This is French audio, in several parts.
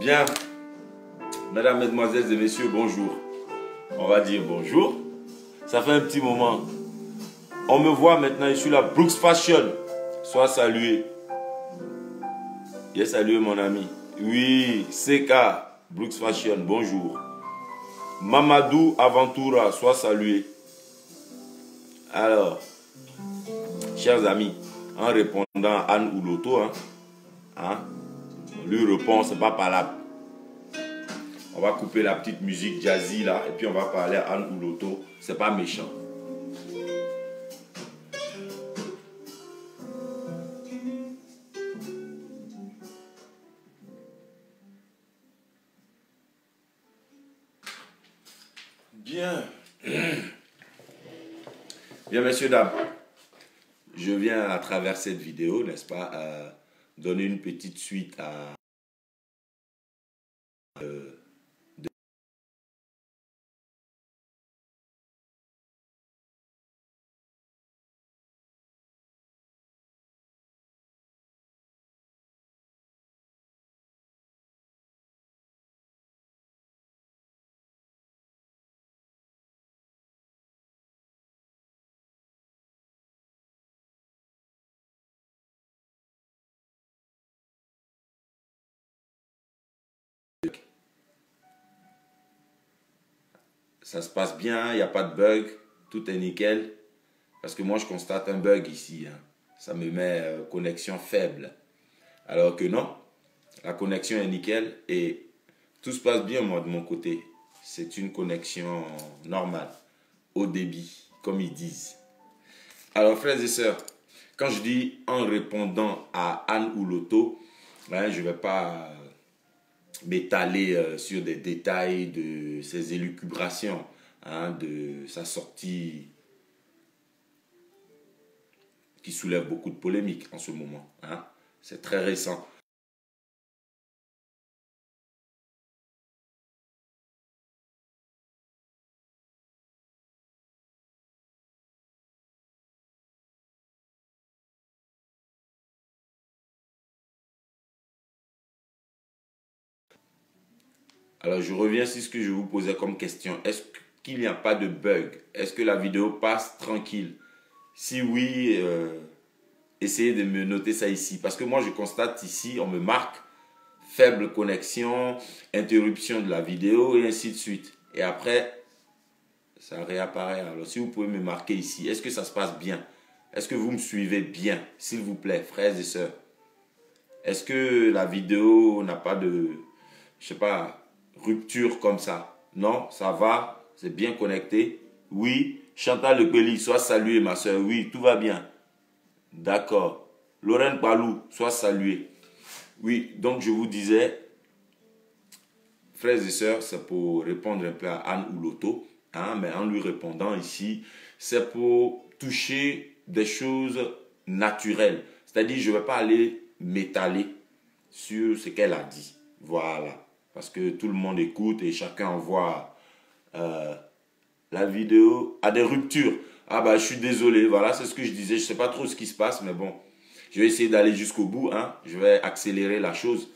Bien, mesdames, mesdemoiselles et messieurs, bonjour. On va dire bonjour. Ça fait un petit moment. On me voit maintenant, je suis là, Brooks Fashion. Sois salué. Yes, salué mon ami. Oui, CK, Brooks Fashion, bonjour. Mamadou Aventura, sois salué. Alors, chers amis, en répondant à Anne ou Loto, on lui répond, c'est pas parlable. On va couper la petite musique jazzy là, et puis on va parler à Anne ou Loto, c'est pas méchant. Bien. Bien, messieurs, dames. Je viens à travers cette vidéo, n'est-ce pas, donner une petite suite à ça se passe bien, il n'y a pas de bug, tout est nickel. Parce que moi, je constate un bug ici. Ça me met connexion faible. Alors que non, la connexion est nickel et tout se passe bien, moi, de mon côté. C'est une connexion normale, haut débit, comme ils disent. Alors, frères et sœurs, quand je dis en répondant à Anne ou Loto, je ne vais pas m'étaler sur des détails de ses élucubrations, de sa sortie qui soulève beaucoup de polémiques en ce moment. C'est très récent. Alors, je reviens sur ce que je vous posais comme question. Est-ce qu'il n'y a pas de bug? Est-ce que la vidéo passe tranquille? Si oui, essayez de me noter ça ici. Parce que moi, je constate ici, on me marque faible connexion, interruption de la vidéo et ainsi de suite. Et après, ça réapparaît. Alors, si vous pouvez me marquer ici, est-ce que ça se passe bien? Est-ce que vous me suivez bien, s'il vous plaît, frères et sœurs? Est-ce que la vidéo n'a pas de, je sais pas, rupture comme ça? Non, ça va, c'est bien connecté. Oui, Chantal Lepeli, sois saluée ma soeur. Oui, tout va bien. D'accord. Lorraine Palou, sois saluée. Oui, donc je vous disais, frères et sœurs, c'est pour répondre un peu à Anne ou Loto, mais en lui répondant ici, c'est pour toucher des choses naturelles. C'est-à-dire, je ne vais pas aller m'étaler sur ce qu'elle a dit. Voilà. Parce que tout le monde écoute et chacun envoie la vidéo à des ruptures. Ah bah, je suis désolé. Voilà, c'est ce que je disais. Je ne sais pas trop ce qui se passe, mais bon. Je vais essayer d'aller jusqu'au bout. Je vais accélérer la chose.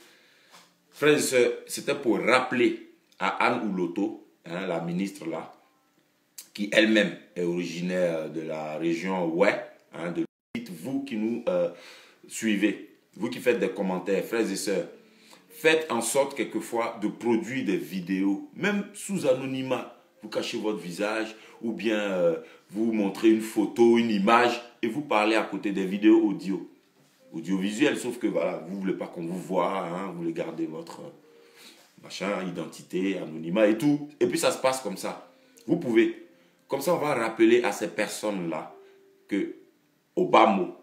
Frères et sœurs, c'était pour rappeler à Anne ou Loto, la ministre là, qui elle-même est originaire de la région Ouai, de vous qui nous suivez, vous qui faites des commentaires, frères et sœurs, faites en sorte quelquefois de produire des vidéos, même sous anonymat. Vous cachez votre visage ou bien vous montrez une photo, une image et vous parlez à côté des vidéos audiovisuelles. Sauf que voilà, vous ne voulez pas qu'on vous voit, vous voulez garder votre machin, identité, anonymat et tout. Et puis ça se passe comme ça. Vous pouvez. Comme ça, on va rappeler à ces personnes-là que, au bas mot,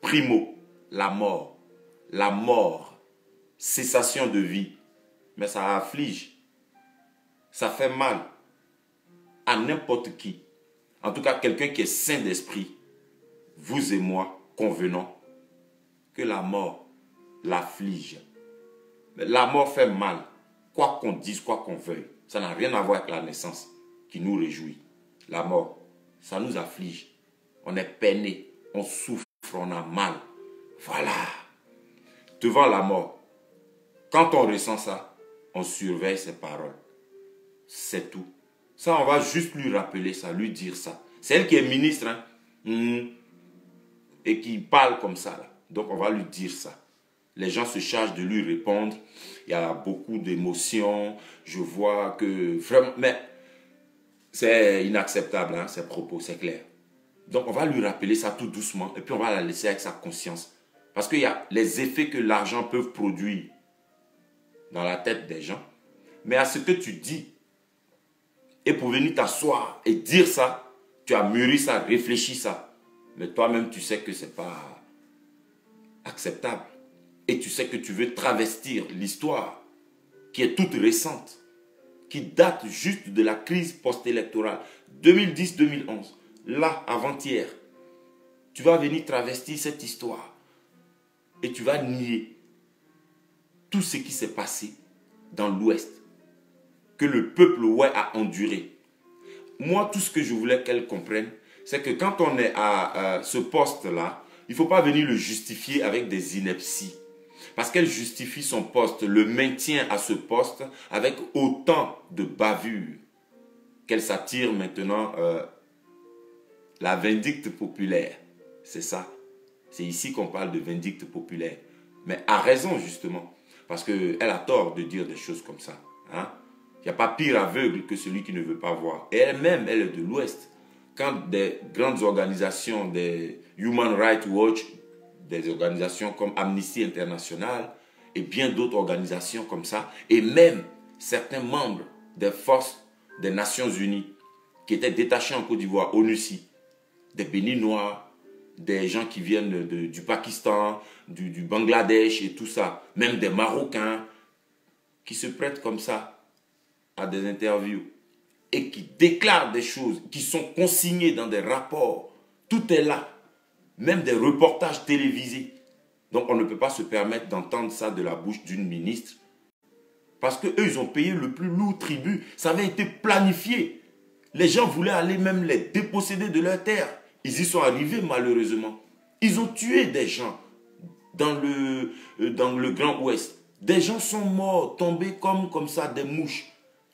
primo, la mort, cessation de vie, mais ça afflige, ça fait mal à n'importe qui. En tout cas, quelqu'un qui est sain d'esprit, vous et moi, convenons que la mort l'afflige. La mort fait mal, quoi qu'on dise, quoi qu'on veuille. Ça n'a rien à voir avec la naissance qui nous réjouit. La mort, ça nous afflige. On est peiné, on souffre, on a mal. Voilà. Devant la mort, quand on ressent ça, on surveille ses paroles. C'est tout. Ça, on va juste lui rappeler ça, lui dire ça. C'est elle qui est ministre, hein, et qui parle comme ça, là. Donc, on va lui dire ça. Les gens se chargent de lui répondre. Il y a beaucoup d'émotions. Je vois que vraiment... Mais c'est inacceptable, hein, ces propos, c'est clair. Donc, on va lui rappeler ça tout doucement. Et puis, on va la laisser avec sa conscience. Parce qu'il y a les effets que l'argent peut produire dans la tête des gens. Mais à ce que tu dis, et pour venir t'asseoir et dire ça, tu as mûri ça, réfléchi ça. Mais toi-même, tu sais que ce n'est pas acceptable. Et tu sais que tu veux travestir l'histoire qui est toute récente, qui date juste de la crise post-électorale 2010-2011. Là, avant-hier, tu vas venir travestir cette histoire et tu vas nier tout ce qui s'est passé dans l'Ouest, que le peuple ouai a enduré. Moi, tout ce que je voulais qu'elle comprenne, c'est que quand on est à ce poste-là, il ne faut pas venir le justifier avec des inepties. Parce qu'elle justifie son poste, le maintien à ce poste, avec autant de bavures qu'elle s'attire maintenant la vindicte populaire. C'est ça. C'est ici qu'on parle de vindicte populaire. Mais à raison, justement. Parce qu'elle a tort de dire des choses comme ça. Hein? Il n'y a pas pire aveugle que celui qui ne veut pas voir. Et elle-même, elle est de l'Ouest. Quand des grandes organisations, des Human Rights Watch, des organisations comme Amnesty International et bien d'autres organisations comme ça, et même certains membres des forces des Nations Unies qui étaient détachés en Côte d'Ivoire, ONUCI, des Béninois, des gens qui viennent du Pakistan, du Bangladesh et tout ça, même des Marocains qui se prêtent comme ça à des interviews et qui déclarent des choses qui sont consignées dans des rapports. Tout est là. Même des reportages télévisés. Donc on ne peut pas se permettre d'entendre ça de la bouche d'une ministre. Parce qu'eux, ils ont payé le plus lourd tribut. Ça avait été planifié. Les gens voulaient aller même les déposséder de leurs terres. Ils y sont arrivés malheureusement. Ils ont tué des gens dans le Grand Ouest. Des gens sont morts, tombés comme ça, des mouches.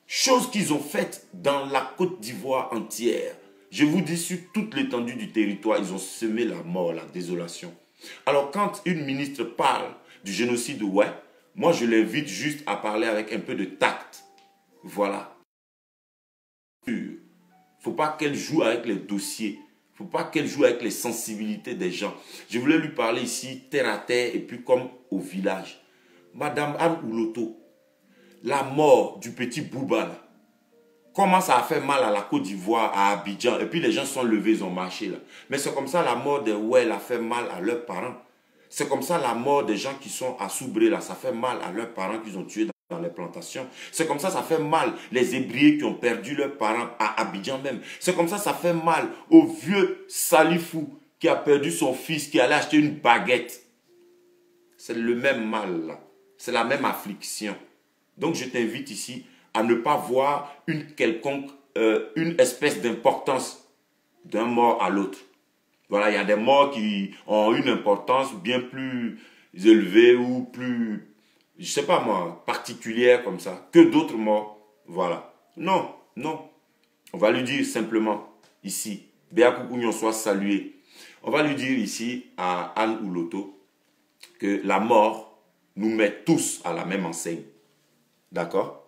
Chose qu'ils ont faite dans la Côte d'Ivoire entière. Je vous dis, sur toute l'étendue du territoire, ils ont semé la mort, la désolation. Alors, quand une ministre parle du génocide ouai, moi, je l'invite juste à parler avec un peu de tact. Voilà. Il ne faut pas qu'elle joue avec les dossiers. Il ne faut pas qu'elle joue avec les sensibilités des gens. Je voulais lui parler ici, terre à terre, et puis comme au village. Madame Anne Ouloto, la mort du petit Bouba, là, comment ça a fait mal à la Côte d'Ivoire, à Abidjan, et puis les gens sont levés, ils ont marché là. Mais c'est comme ça la mort des Ouel a fait mal à leurs parents. C'est comme ça la mort des gens qui sont à Soubré là, ça fait mal à leurs parents qu'ils ont tués dans les plantations. C'est comme ça fait mal les ébriés qui ont perdu leurs parents à Abidjan même. C'est comme ça fait mal au vieux Salifou qui a perdu son fils, qui allait acheter une baguette. C'est le même mal là. C'est la même affliction. Donc je t'invite ici à ne pas voir une espèce d'importance d'un mort à l'autre. Voilà, il y a des morts qui ont une importance bien plus élevée ou plus, je ne sais pas moi, particulière comme ça, que d'autres morts. Voilà. Non, non. On va lui dire simplement ici, Béa Koukounion soit salué. On va lui dire ici à Anne Ouloto que la mort nous met tous à la même enseigne. D'accord?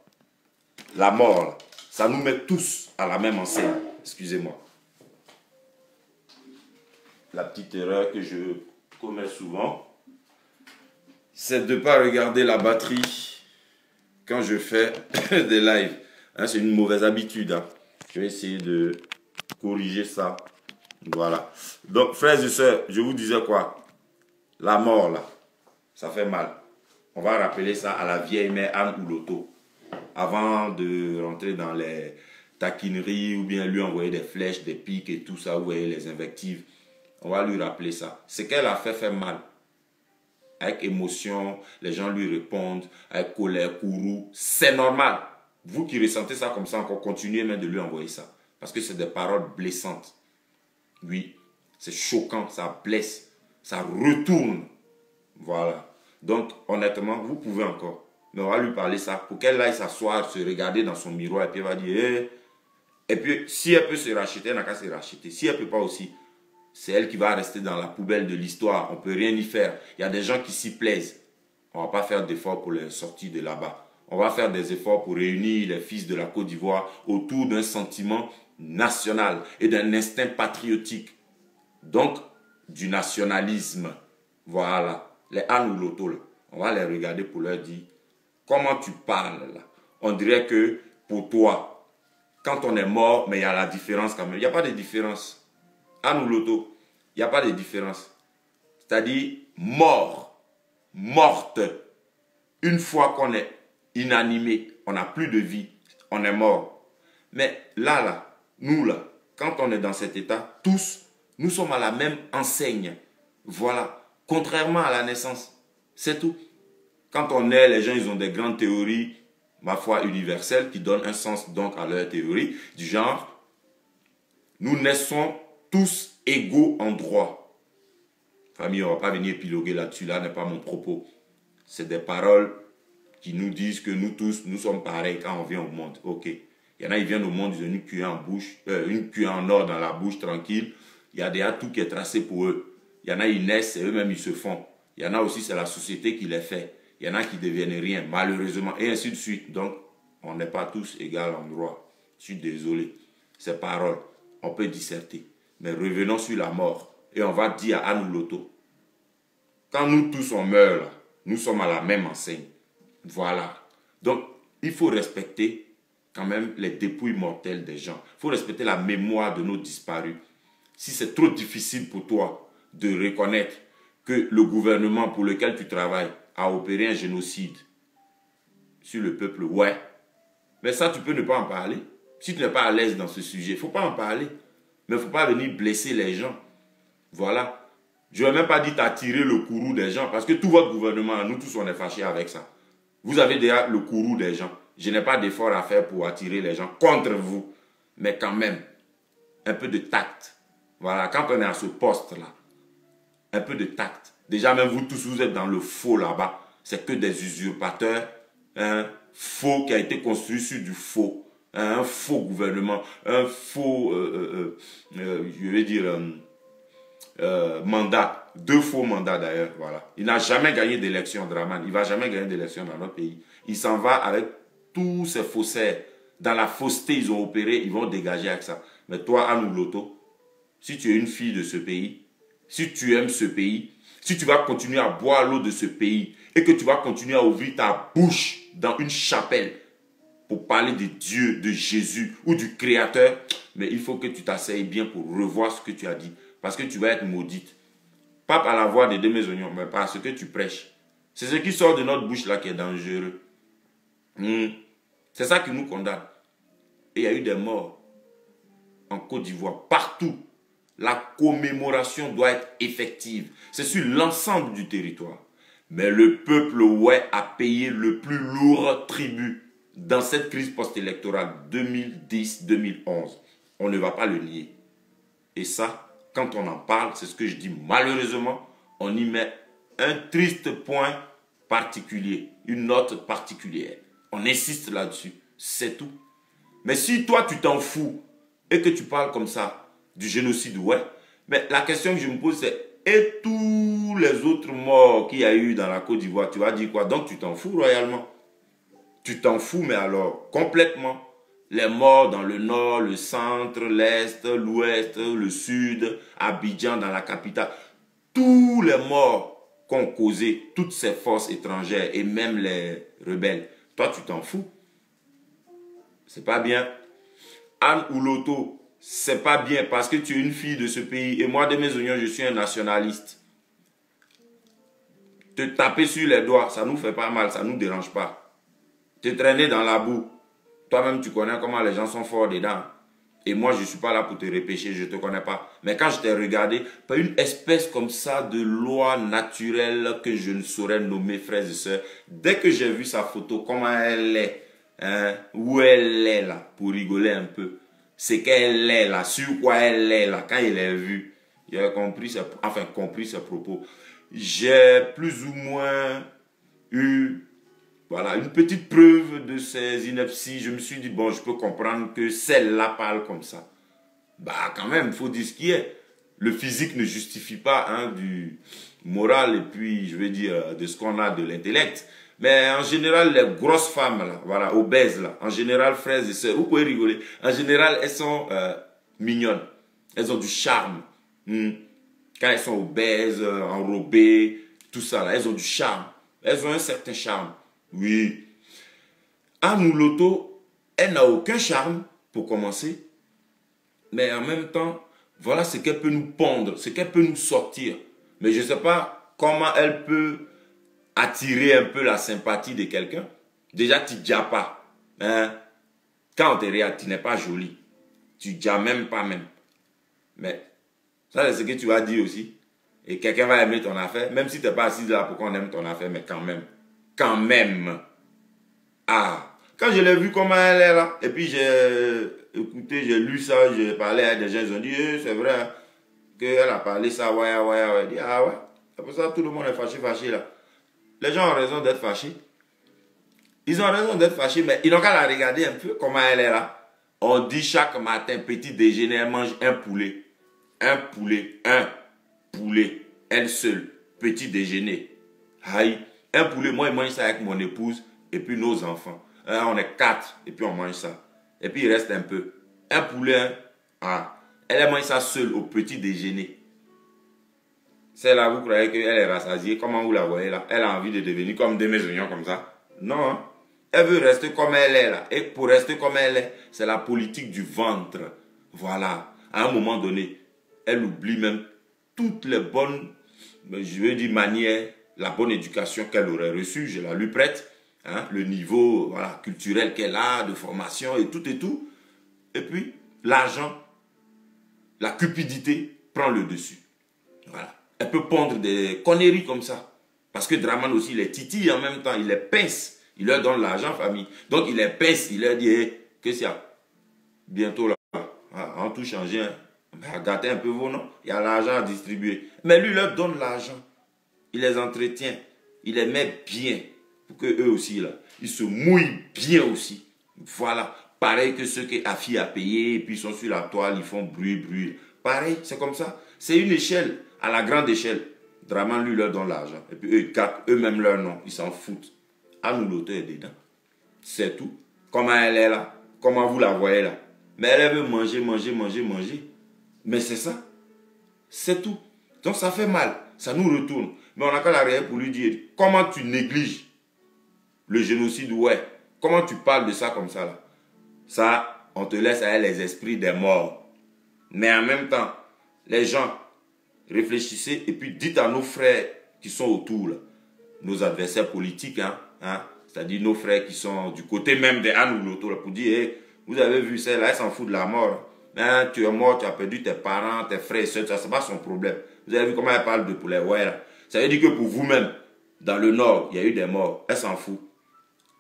La mort, ça nous met tous à la même enseigne. Excusez-moi. La petite erreur que je commets souvent, c'est de ne pas regarder la batterie quand je fais des lives. Hein, c'est une mauvaise habitude. Hein. Je vais essayer de corriger ça. Voilà. Donc, frères et sœurs, je vous disais quoi? La mort, là, ça fait mal. On va rappeler ça à la vieille mère Anne Ouloto. Avant de rentrer dans les taquineries ou bien lui envoyer des flèches, des pics et tout ça, vous voyez les invectives, on va lui rappeler ça. Ce qu'elle a fait mal. Avec émotion, les gens lui répondent, avec colère, courroux, c'est normal. Vous qui ressentez ça comme ça, encore continuez même de lui envoyer ça. Parce que c'est des paroles blessantes. Oui, c'est choquant, ça blesse, ça retourne. Voilà. Donc, honnêtement, vous pouvez encore. Mais on va lui parler ça pour qu'elle aille s'asseoir, se regarder dans son miroir et puis elle va dire et puis si elle peut se racheter, elle n'a qu'à se racheter. Si elle ne peut pas aussi, c'est elle qui va rester dans la poubelle de l'histoire. On ne peut rien y faire. Il y a des gens qui s'y plaisent. On ne va pas faire d'efforts pour les sortir de là-bas. On va faire des efforts pour réunir les fils de la Côte d'Ivoire autour d'un sentiment national et d'un instinct patriotique. Donc, du nationalisme. Voilà. Les Anne ou Loto, là, on va les regarder pour leur dire comment tu parles là. On dirait que pour toi, quand on est mort, mais il y a la différence quand même. Il n'y a pas de différence. Anne ou Loto, il n'y a pas de différence. C'est-à-dire mort, morte. Une fois qu'on est inanimé, on n'a plus de vie, on est mort. Mais là, nous là, quand on est dans cet état, tous, nous sommes à la même enseigne. Voilà. Contrairement à la naissance. C'est tout. Quand on est, les gens, ils ont des grandes théories, ma foi, universelles, qui donnent un sens donc à leur théorie, du genre, nous naissons tous égaux en droit. Famille, on ne va pas venir épiloguer là-dessus, là n'est pas mon propos. C'est des paroles qui nous disent que nous tous, nous sommes pareils quand on vient au monde. Ok. Il y en a, ils viennent au monde, ils ont une cuillère en bouche, une cuillère en or dans la bouche, tranquille. Il y a déjà tout qui est tracé pour eux. Il y en a, ils naissent et eux-mêmes, ils se font. Il y en a aussi, c'est la société qui les fait. Il y en a qui deviennent rien, malheureusement, et ainsi de suite. Donc, on n'est pas tous égaux en droit. Je suis désolé. Ces paroles, on peut disserter. Mais revenons sur la mort. Et on va dire à Anne ou Loto, quand nous tous on meurt, là, nous sommes à la même enseigne. Voilà. Donc, il faut respecter quand même les dépouilles mortelles des gens. Il faut respecter la mémoire de nos disparus. Si c'est trop difficile pour toi de reconnaître que le gouvernement pour lequel tu travailles a opéré un génocide sur le peuple, ouais. Mais ça, tu peux ne pas en parler. Si tu n'es pas à l'aise dans ce sujet, il ne faut pas en parler. Mais il ne faut pas venir blesser les gens. Voilà. Je ne vais même pas dire t'attirer le courroux des gens, parce que tout votre gouvernement, nous tous, on est fâchés avec ça. Vous avez déjà le courroux des gens. Je n'ai pas d'effort à faire pour attirer les gens contre vous. Mais quand même, un peu de tact. Voilà, quand on est à ce poste-là, un peu de tact. Déjà, même vous tous, vous êtes dans le faux là-bas. C'est que des usurpateurs. Un faux qui a été construit sur du faux. Un faux gouvernement. Un faux, je vais dire, mandat. 2 faux mandats d'ailleurs. Voilà. Il n'a jamais gagné d'élection, Draman. Il ne va jamais gagner d'élection dans notre pays. Il s'en va avec tous ces faussaires. Dans la fausseté, ils ont opéré. Ils vont dégager avec ça. Mais toi, Anne ou Loto, si tu es une fille de ce pays, si tu aimes ce pays, si tu vas continuer à boire l'eau de ce pays et que tu vas continuer à ouvrir ta bouche dans une chapelle pour parler de Dieu, de Jésus ou du Créateur, mais il faut que tu t'asseyes bien pour revoir ce que tu as dit. Parce que tu vas être maudite. Pas par la voix des 2 mes oignons, mais par ce que tu prêches. C'est ce qui sort de notre bouche là qui est dangereux. C'est ça qui nous condamne. Et il y a eu des morts en Côte d'Ivoire, partout. La commémoration doit être effective. C'est sur l'ensemble du territoire. Mais le peuple, ouais, a payé le plus lourd tribut dans cette crise post-électorale 2010-2011. On ne va pas le nier. Et ça, quand on en parle, c'est ce que je dis, malheureusement, on y met un triste point particulier, une note particulière. On insiste là-dessus, c'est tout. Mais si toi, tu t'en fous et que tu parles comme ça, du génocide, ouais. Mais la question que je me pose, c'est et tous les autres morts qu'il y a eu dans la Côte d'Ivoire, tu vas dire quoi? Donc tu t'en fous royalement. Tu t'en fous, mais alors complètement. Les morts dans le nord, le centre, l'est, l'ouest, le sud, Abidjan dans la capitale. Tous les morts qu'ont causé toutes ces forces étrangères et même les rebelles. Toi, tu t'en fous. C'est pas bien. Anne ou Loto, c'est pas bien parce que tu es une fille de ce pays. Et moi, de mes oignons, je suis un nationaliste. Te taper sur les doigts, ça nous fait pas mal, ça nous dérange pas. Te traîner dans la boue. Toi-même, tu connais comment les gens sont forts dedans. Et moi, je ne suis pas là pour te repêcher, je ne te connais pas. Mais quand je t'ai regardé, pas une espèce comme ça de loi naturelle que je ne saurais nommer, frères et sœurs. Dès que j'ai vu sa photo, comment elle est, hein, où elle est là, pour rigoler un peu. C'est qu'elle est là, sur quoi elle est là, quand il est vu. Il a compris ses propos. J'ai plus ou moins eu Voilà, une petite preuve de ces inepties. Je me suis dit, bon, je peux comprendre que celle-là parle comme ça. Bah, quand même, il faut dire ce qui est. Le physique ne justifie pas hein, du moral et puis, je veux dire, de ce qu'on a de l'intellect. Mais en général, les grosses femmes, là, voilà, obèses, là, en général, frères et sœurs, vous pouvez rigoler. En général, elles sont mignonnes. Elles ont du charme. Quand elles sont obèses, enrobées, tout ça, là, elles ont du charme. Elles ont un certain charme. Oui. Anne Loto, elle n'a aucun charme, pour commencer. Mais en même temps, voilà ce qu'elle peut nous pondre, ce qu'elle peut nous sortir. Mais je ne sais pas comment elle peut attirer un peu la sympathie de quelqu'un. Déjà, tu ne dis pas. Hein? Quand on te regarde, tu n'es pas jolie. Tu ne dis même pas même. Mais ça, c'est ce que tu vas dire aussi. Et quelqu'un va aimer ton affaire. Même si tu n'es pas assis là pour qu'on aime ton affaire, mais quand même. Quand même. Ah. Quand je l'ai vu comment elle est là, et puis j'ai écouté, j'ai lu ça, j'ai parlé à des gens, ils ont dit, c'est vrai hein, qu'elle a parlé ça, ouais. Je dis, ah ouais. C'est pour ça que tout le monde est fâché là. Les gens ont raison d'être fâchés. Ils ont raison d'être fâchés, mais ils n'ont qu'à la regarder un peu comment elle est là. On dit chaque matin, petit déjeuner, elle mange un poulet. Un poulet, elle seule, petit déjeuner. Aïe, un poulet, moi je mange ça avec mon épouse et puis nos enfants. Hein, on est 4 et puis on mange ça. Et puis il reste un peu. Un poulet, hein, ah, elle mange ça seule au petit déjeuner. Celle-là, vous croyez qu'elle est rassasiée? Comment vous la voyez là? Elle a envie de devenir comme des maisons comme ça? Non, hein? Elle veut rester comme elle est là. Et pour rester comme elle est, c'est la politique du ventre. Voilà. À un moment donné, elle oublie même toutes les bonnes, je veux dire, manières, la bonne éducation qu'elle aurait reçue. Je la lui prête. Hein, le niveau voilà, culturel qu'elle a, de formation et tout. Et puis, l'argent, la cupidité prend le dessus. Voilà. Elle peut pondre des conneries comme ça. Parce que Draman aussi, il les titille en même temps, il les pince. Il leur donne l'argent, famille. Donc, il les pince, il leur dit, hey, qu'est-ce qu'il y a? Bientôt là, on tout changé. Hein. Gâtez un peu vos noms. Il y a l'argent à distribuer. Mais lui, il leur donne l'argent. Il les entretient. Il les met bien. Pour qu'eux aussi, là, ils se mouillent bien aussi. Voilà. Pareil que ceux que Afi a payé, et puis ils sont sur la toile, ils font bruit. Pareil, c'est comme ça. C'est une échelle, à la grande échelle. Draman, lui, leur donne l'argent. Et puis eux, ils captent eux-mêmes leur nom. Ils s'en foutent. À nous, l'auteur est dedans. C'est tout. Comment elle est là? Comment vous la voyez là? Mais elle veut manger. Mais c'est ça. C'est tout. Donc ça fait mal. Ça nous retourne. Mais on n'a qu'à l'arrière pour lui dire, comment tu négliges le génocide? Ouais. Comment tu parles de ça comme ça là? Ça, on te laisse à elle les esprits des morts. Mais en même temps, les gens, réfléchissez et puis dites à nos frères qui sont autour, là, nos adversaires politiques, hein, c'est-à-dire nos frères qui sont du côté même des Anne ou l'auto, pour dire, hey, vous avez vu celle-là, elle s'en fout de la mort. Hein, tu es mort, tu as perdu tes parents, tes frères et soeurs, ça, c'est pas son problème. Vous avez vu comment elle parle de poulet, ouais, là. Ça veut dire que pour vous-même, dans le nord, il y a eu des morts, elle s'en fout.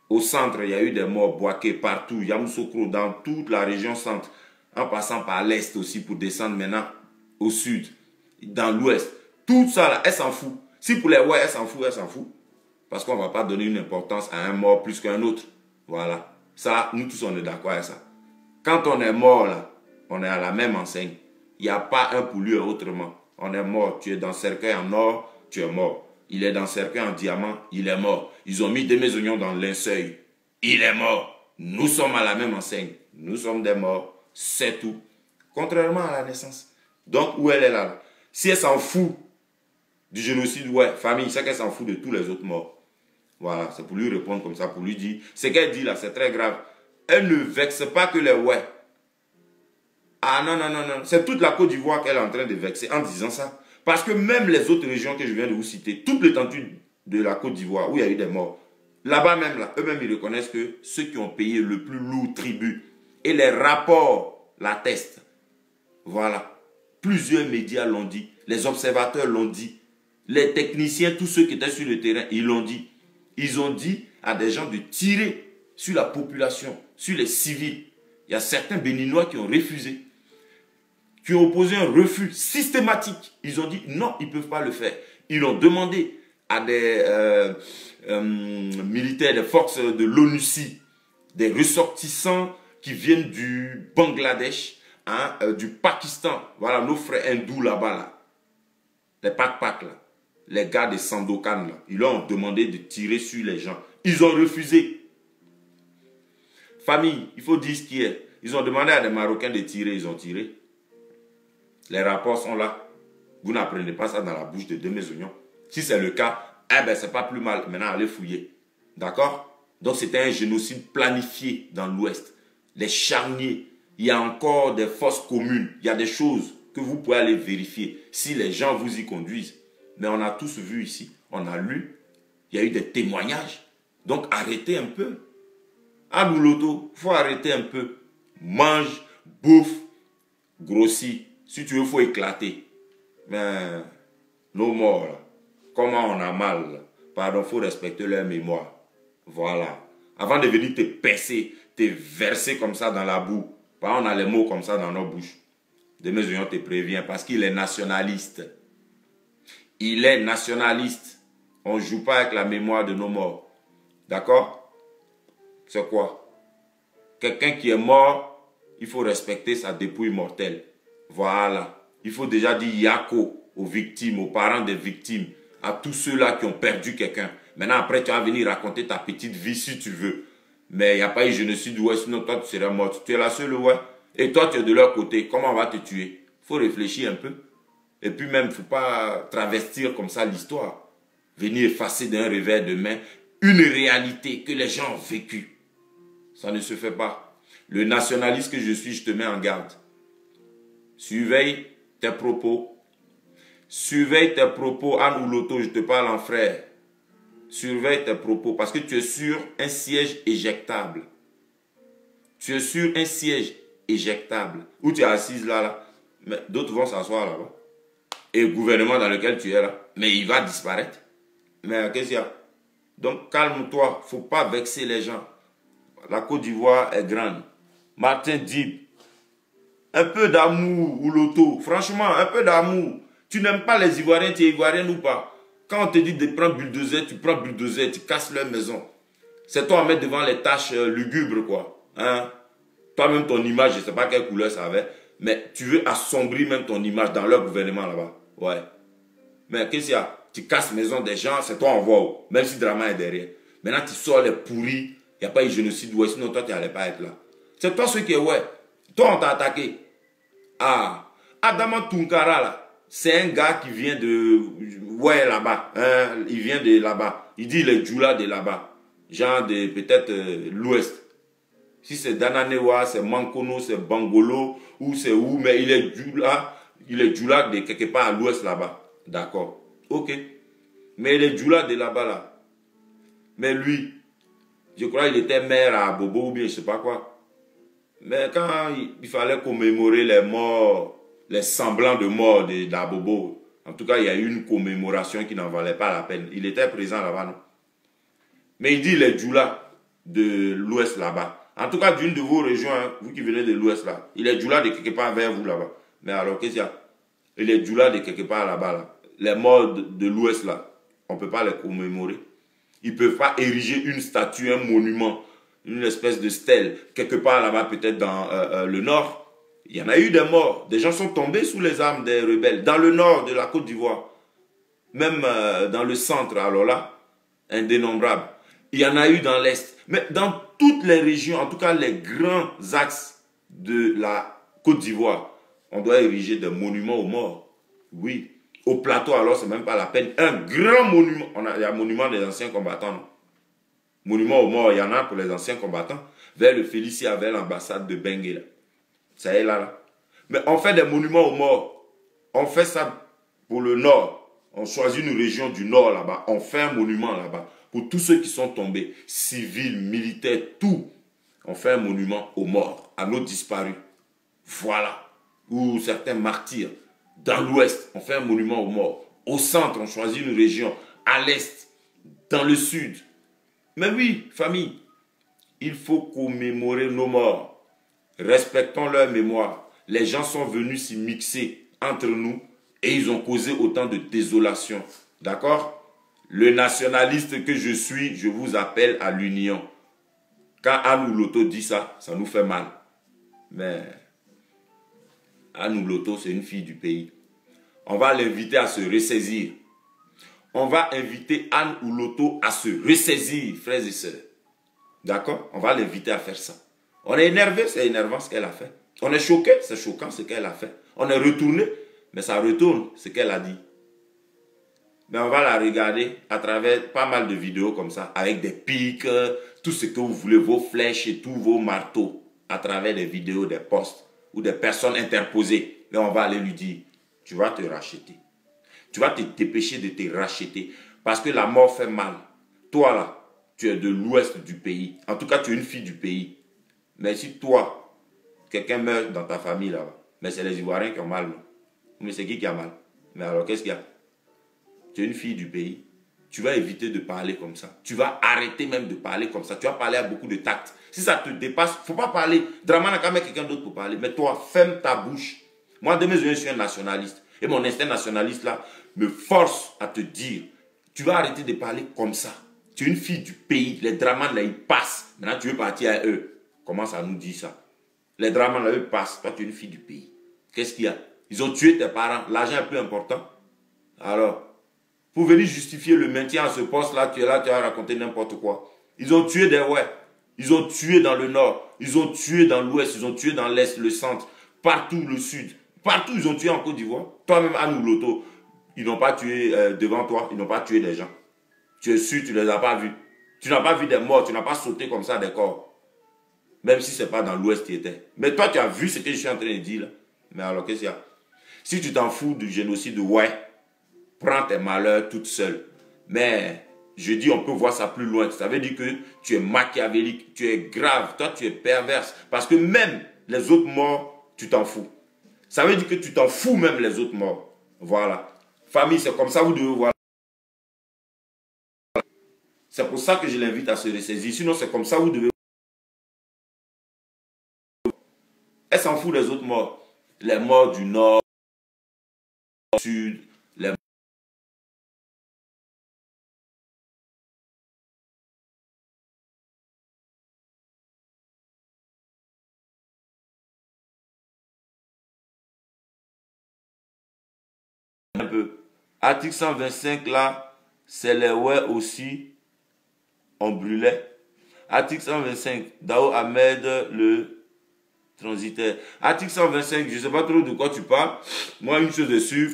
Au centre, il y a eu des morts, Boaké, partout, Yamoussoukro, dans toute la région centre, en passant par l'est aussi pour descendre maintenant au sud, dans l'ouest. Tout ça là, elle s'en fout. Si pour les ouais, elle s'en fout. Parce qu'on ne va pas donner une importance à un mort plus qu'un autre. Voilà. Ça, nous tous, on est d'accord avec ça. Quand on est mort là, on est à la même enseigne. Il n'y a pas un pour lui autrement. On est mort. Tu es dans le cercueil en or, tu es mort. Il est dans le cercueil en diamant, il est mort. Ils ont mis des oignons dans le linceul. Il est mort. Nous sommes à la même enseigne. Nous sommes des morts. C'est tout. Contrairement à la naissance. Donc, où elle est là? Si elle s'en fout du génocide, ouais, famille, c'est qu'elle s'en fout de tous les autres morts. Voilà, c'est pour lui répondre comme ça, pour lui dire. Ce qu'elle dit là, c'est très grave. Elle ne vexe pas que les ouais. Ah non. C'est toute la Côte d'Ivoire qu'elle est en train de vexer en disant ça. Parce que même les autres régions que je viens de vous citer, toute l'étendue de la Côte d'Ivoire où il y a eu des morts, là-bas même, là, eux-mêmes, ils reconnaissent que ceux qui ont payé le plus lourd tribut, et les rapports l'attestent. Voilà. Plusieurs médias l'ont dit, les observateurs l'ont dit, les techniciens, tous ceux qui étaient sur le terrain, ils l'ont dit. Ils ont dit à des gens de tirer sur la population, sur les civils. Il y a certains Béninois qui ont refusé, qui ont opposé un refus systématique. Ils ont dit non, ils ne peuvent pas le faire. Ils ont demandé à des militaires des forces de l'ONUCI, des ressortissants qui viennent du Bangladesh, hein, du Pakistan. Voilà, nos frères hindous là-bas, là. Les Pak-Pak, là. Les gars de Sandokan, là. Ils leur ont demandé de tirer sur les gens. Ils ont refusé. Famille, il faut dire ce qui est. Ils ont demandé à des Marocains de tirer, ils ont tiré. Les rapports sont là. Vous n'apprenez pas ça dans la bouche de deux mes oignons. Si c'est le cas, eh ben c'est pas plus mal. Maintenant, allez fouiller. D'accord? Donc c'était un génocide planifié dans l'Ouest. Les charniers. Il y a encore des fosses communes. Il y a des choses que vous pouvez aller vérifier si les gens vous y conduisent. Mais on a tous vu ici. On a lu. Il y a eu des témoignages. Donc arrêtez un peu. À Louloto, il faut arrêter un peu. Mange, bouffe, grossis. Si tu veux, il faut éclater. Mais, nos morts, là. Comment on a mal, là. Pardon, il faut respecter leur mémoire. Voilà. Avant de venir te percer, te verser comme ça dans la boue. On a les mots comme ça dans nos bouches. De mes oignons te prévient parce qu'il est nationaliste. Il est nationaliste. On ne joue pas avec la mémoire de nos morts. D'accord? C'est quoi? Quelqu'un qui est mort, il faut respecter sa dépouille mortelle. Voilà. Il faut déjà dire Yako aux victimes, aux parents des victimes, à tous ceux-là qui ont perdu quelqu'un. Maintenant, après, tu vas venir raconter ta petite vie si tu veux. Mais il n'y a pas eu génocide, ouais, sinon toi, tu serais mort. Tu es la seule, ouais. Et toi, tu es de leur côté. Comment on va te tuer? Il faut réfléchir un peu. Et puis même, il ne faut pas travestir comme ça l'histoire. Venir effacer d'un revers de main une réalité que les gens ont vécue. Ça ne se fait pas. Le nationaliste que je suis, je te mets en garde. Surveille tes propos. Surveille tes propos. Anne Louloto, je te parle en frère. Surveille tes propos parce que tu es sur un siège éjectable. Tu es sur un siège éjectable. Où tu es assise là. Mais d'autres vont s'asseoir là-bas. Et le gouvernement dans lequel tu es là, mais il va disparaître. Mais qu'est-ce qu'il y a? Donc calme-toi, il ne faut pas vexer les gens. La Côte d'Ivoire est grande. Martin Dib, un peu d'amour ou l'auto. Franchement, un peu d'amour. Tu n'aimes pas les Ivoiriens, tu es Ivoirien ou pas? Quand on te dit de prendre bulldozer, tu prends bulldozer, tu casses leur maison. C'est toi à mettre devant les tâches lugubres, quoi. Hein? Toi-même, ton image, je ne sais pas quelle couleur ça avait, mais tu veux assombrir même ton image dans leur gouvernement là-bas. Ouais. Mais qu'est-ce qu'il y a? Tu casses maison des gens, c'est toi en voix, même si Drama est derrière. Maintenant, tu sors les pourris, il n'y a pas eu génocide, ouais, sinon toi, tu n'allais pas être là. C'est toi ceux qui est, ouais. Toi, on t'a attaqué. Ah, Adama Tunkara, là, c'est un gars qui vient de, ouais, là-bas. Hein, il vient de là-bas. Il dit, il est Djoula de là-bas. Genre de, peut-être, l'Ouest. Si c'est Dananewa, c'est Mankono, c'est Bangolo, ou c'est où, mais il est Djoula de quelque part à l'Ouest là-bas. D'accord. Ok. Mais il est Djoula de là-bas là. Mais lui, je crois qu'il était maire à Bobo ou bien je sais pas quoi. Mais quand il fallait commémorer les morts, les semblants de mort d'Abobo, en tout cas, il y a eu une commémoration qui n'en valait pas la peine. Il était présent là-bas, non? Mais il dit les Djoula de l'Ouest là-bas. En tout cas, d'une de vos régions, hein, vous qui venez de l'Ouest là, il est Djoula de quelque part vers vous là-bas. Mais alors, qu'est-ce qu'il y a? Il est Djoula de quelque part là-bas là. Les morts de l'Ouest là, on ne peut pas les commémorer. Ils ne peuvent pas ériger une statue, un monument, une espèce de stèle, quelque part là-bas, peut-être dans le nord. Il y en a eu des morts. Des gens sont tombés sous les armes des rebelles. Dans le nord de la Côte d'Ivoire. Même dans le centre, alors là, indénombrable. Il y en a eu dans l'Est. Mais dans toutes les régions, en tout cas les grands axes de la Côte d'Ivoire, on doit ériger des monuments aux morts. Oui. Au plateau, alors, c'est même pas la peine. Un grand monument. Il y a un monument des anciens combattants. Non? Monument aux morts, il y en a pour les anciens combattants. Vers le Félicia, vers l'ambassade de Benguela. Ça y est là. Mais on fait des monuments aux morts. On fait ça pour le nord. On choisit une région du nord là-bas. On fait un monument là-bas. Pour tous ceux qui sont tombés, civils, militaires, tout. On fait un monument aux morts, à nos disparus. Voilà. Ou certains martyrs. Dans l'ouest, on fait un monument aux morts. Au centre, on choisit une région. À l'est, dans le sud. Mais oui, famille, il faut commémorer nos morts. Respectons leur mémoire. Les gens sont venus s'y mixer entre nous et ils ont causé autant de désolation. D'accord? Le nationaliste que je suis, je vous appelle à l'union. Quand Anne Ouloto dit ça, ça nous fait mal. Mais Anne Ouloto, c'est une fille du pays. On va l'inviter à se ressaisir. On va inviter Anne Ouloto à se ressaisir, frères et sœurs. D'accord? On va l'inviter à faire ça. On est énervé, c'est énervant ce qu'elle a fait. On est choqué, c'est choquant ce qu'elle a fait. On est retourné, mais ça retourne ce qu'elle a dit. Mais on va la regarder à travers pas mal de vidéos comme ça, avec des pics, tout ce que vous voulez, vos flèches et tous vos marteaux, à travers des vidéos, des posts ou des personnes interposées. Là, on va aller lui dire, tu vas te racheter. Tu vas te dépêcher de te racheter. Parce que la mort fait mal. Toi là, tu es de l'ouest du pays. En tout cas, tu es une fille du pays. Mais si toi, quelqu'un meurt dans ta famille là-bas, mais c'est les Ivoiriens qui ont mal, non? Mais c'est qui a mal? Mais alors, qu'est-ce qu'il y a? Tu es une fille du pays. Tu vas éviter de parler comme ça. Tu vas arrêter même de parler comme ça. Tu vas parler à beaucoup de tact. Si ça te dépasse, il ne faut pas parler. Draman n'a qu'à mettre quelqu'un d'autre pour parler. Mais toi, ferme ta bouche. Moi, de mes yeux, je suis un nationaliste. Et mon instinct nationaliste là me force à te dire, tu vas arrêter de parler comme ça. Tu es une fille du pays. Les Draman là, ils passent. Maintenant, tu veux partir à eux. Commence à nous dire ça. Les Draman là, eux passent. Toi, tu es une fille du pays. Qu'est-ce qu'il y a? Ils ont tué tes parents. L'argent est plus important. Alors, pour venir justifier le maintien à ce poste-là, tu es là, tu as raconté n'importe quoi. Ils ont tué des ouais. Ils ont tué dans le nord. Ils ont tué dans l'ouest. Ils ont tué dans l'est, le centre. Partout, le sud. Partout, ils ont tué en Côte d'Ivoire. Toi-même, Anne Ouloto, ils n'ont pas tué devant toi. Ils n'ont pas tué des gens. Tu es sûr, tu ne les as pas vus. Tu n'as pas vu des morts. Tu n'as pas sauté comme ça des corps. Même si ce n'est pas dans l'ouest qui était. Mais toi, tu as vu ce que je suis en train de dire là. Mais alors, qu'est-ce qu'il y a? Si tu t'en fous du génocide, ouais. Prends tes malheurs toute seule. Mais je dis, on peut voir ça plus loin. Ça veut dire que tu es machiavélique, tu es grave, toi tu es perverse. Parce que même les autres morts, tu t'en fous. Ça veut dire que tu t'en fous même les autres morts. Voilà. Famille, c'est comme ça vous devez voir. C'est pour ça que je l'invite à se ressaisir. Sinon, c'est comme ça vous devez. Elle s'en fout des autres morts. Les morts du nord, du sud, les un peu. Article 125 là, c'est les ouais aussi, on brûlait. Article 125, Dao Ahmed, le transitaire. Article 125, je ne sais pas trop de quoi tu parles. Moi, une chose est sûre,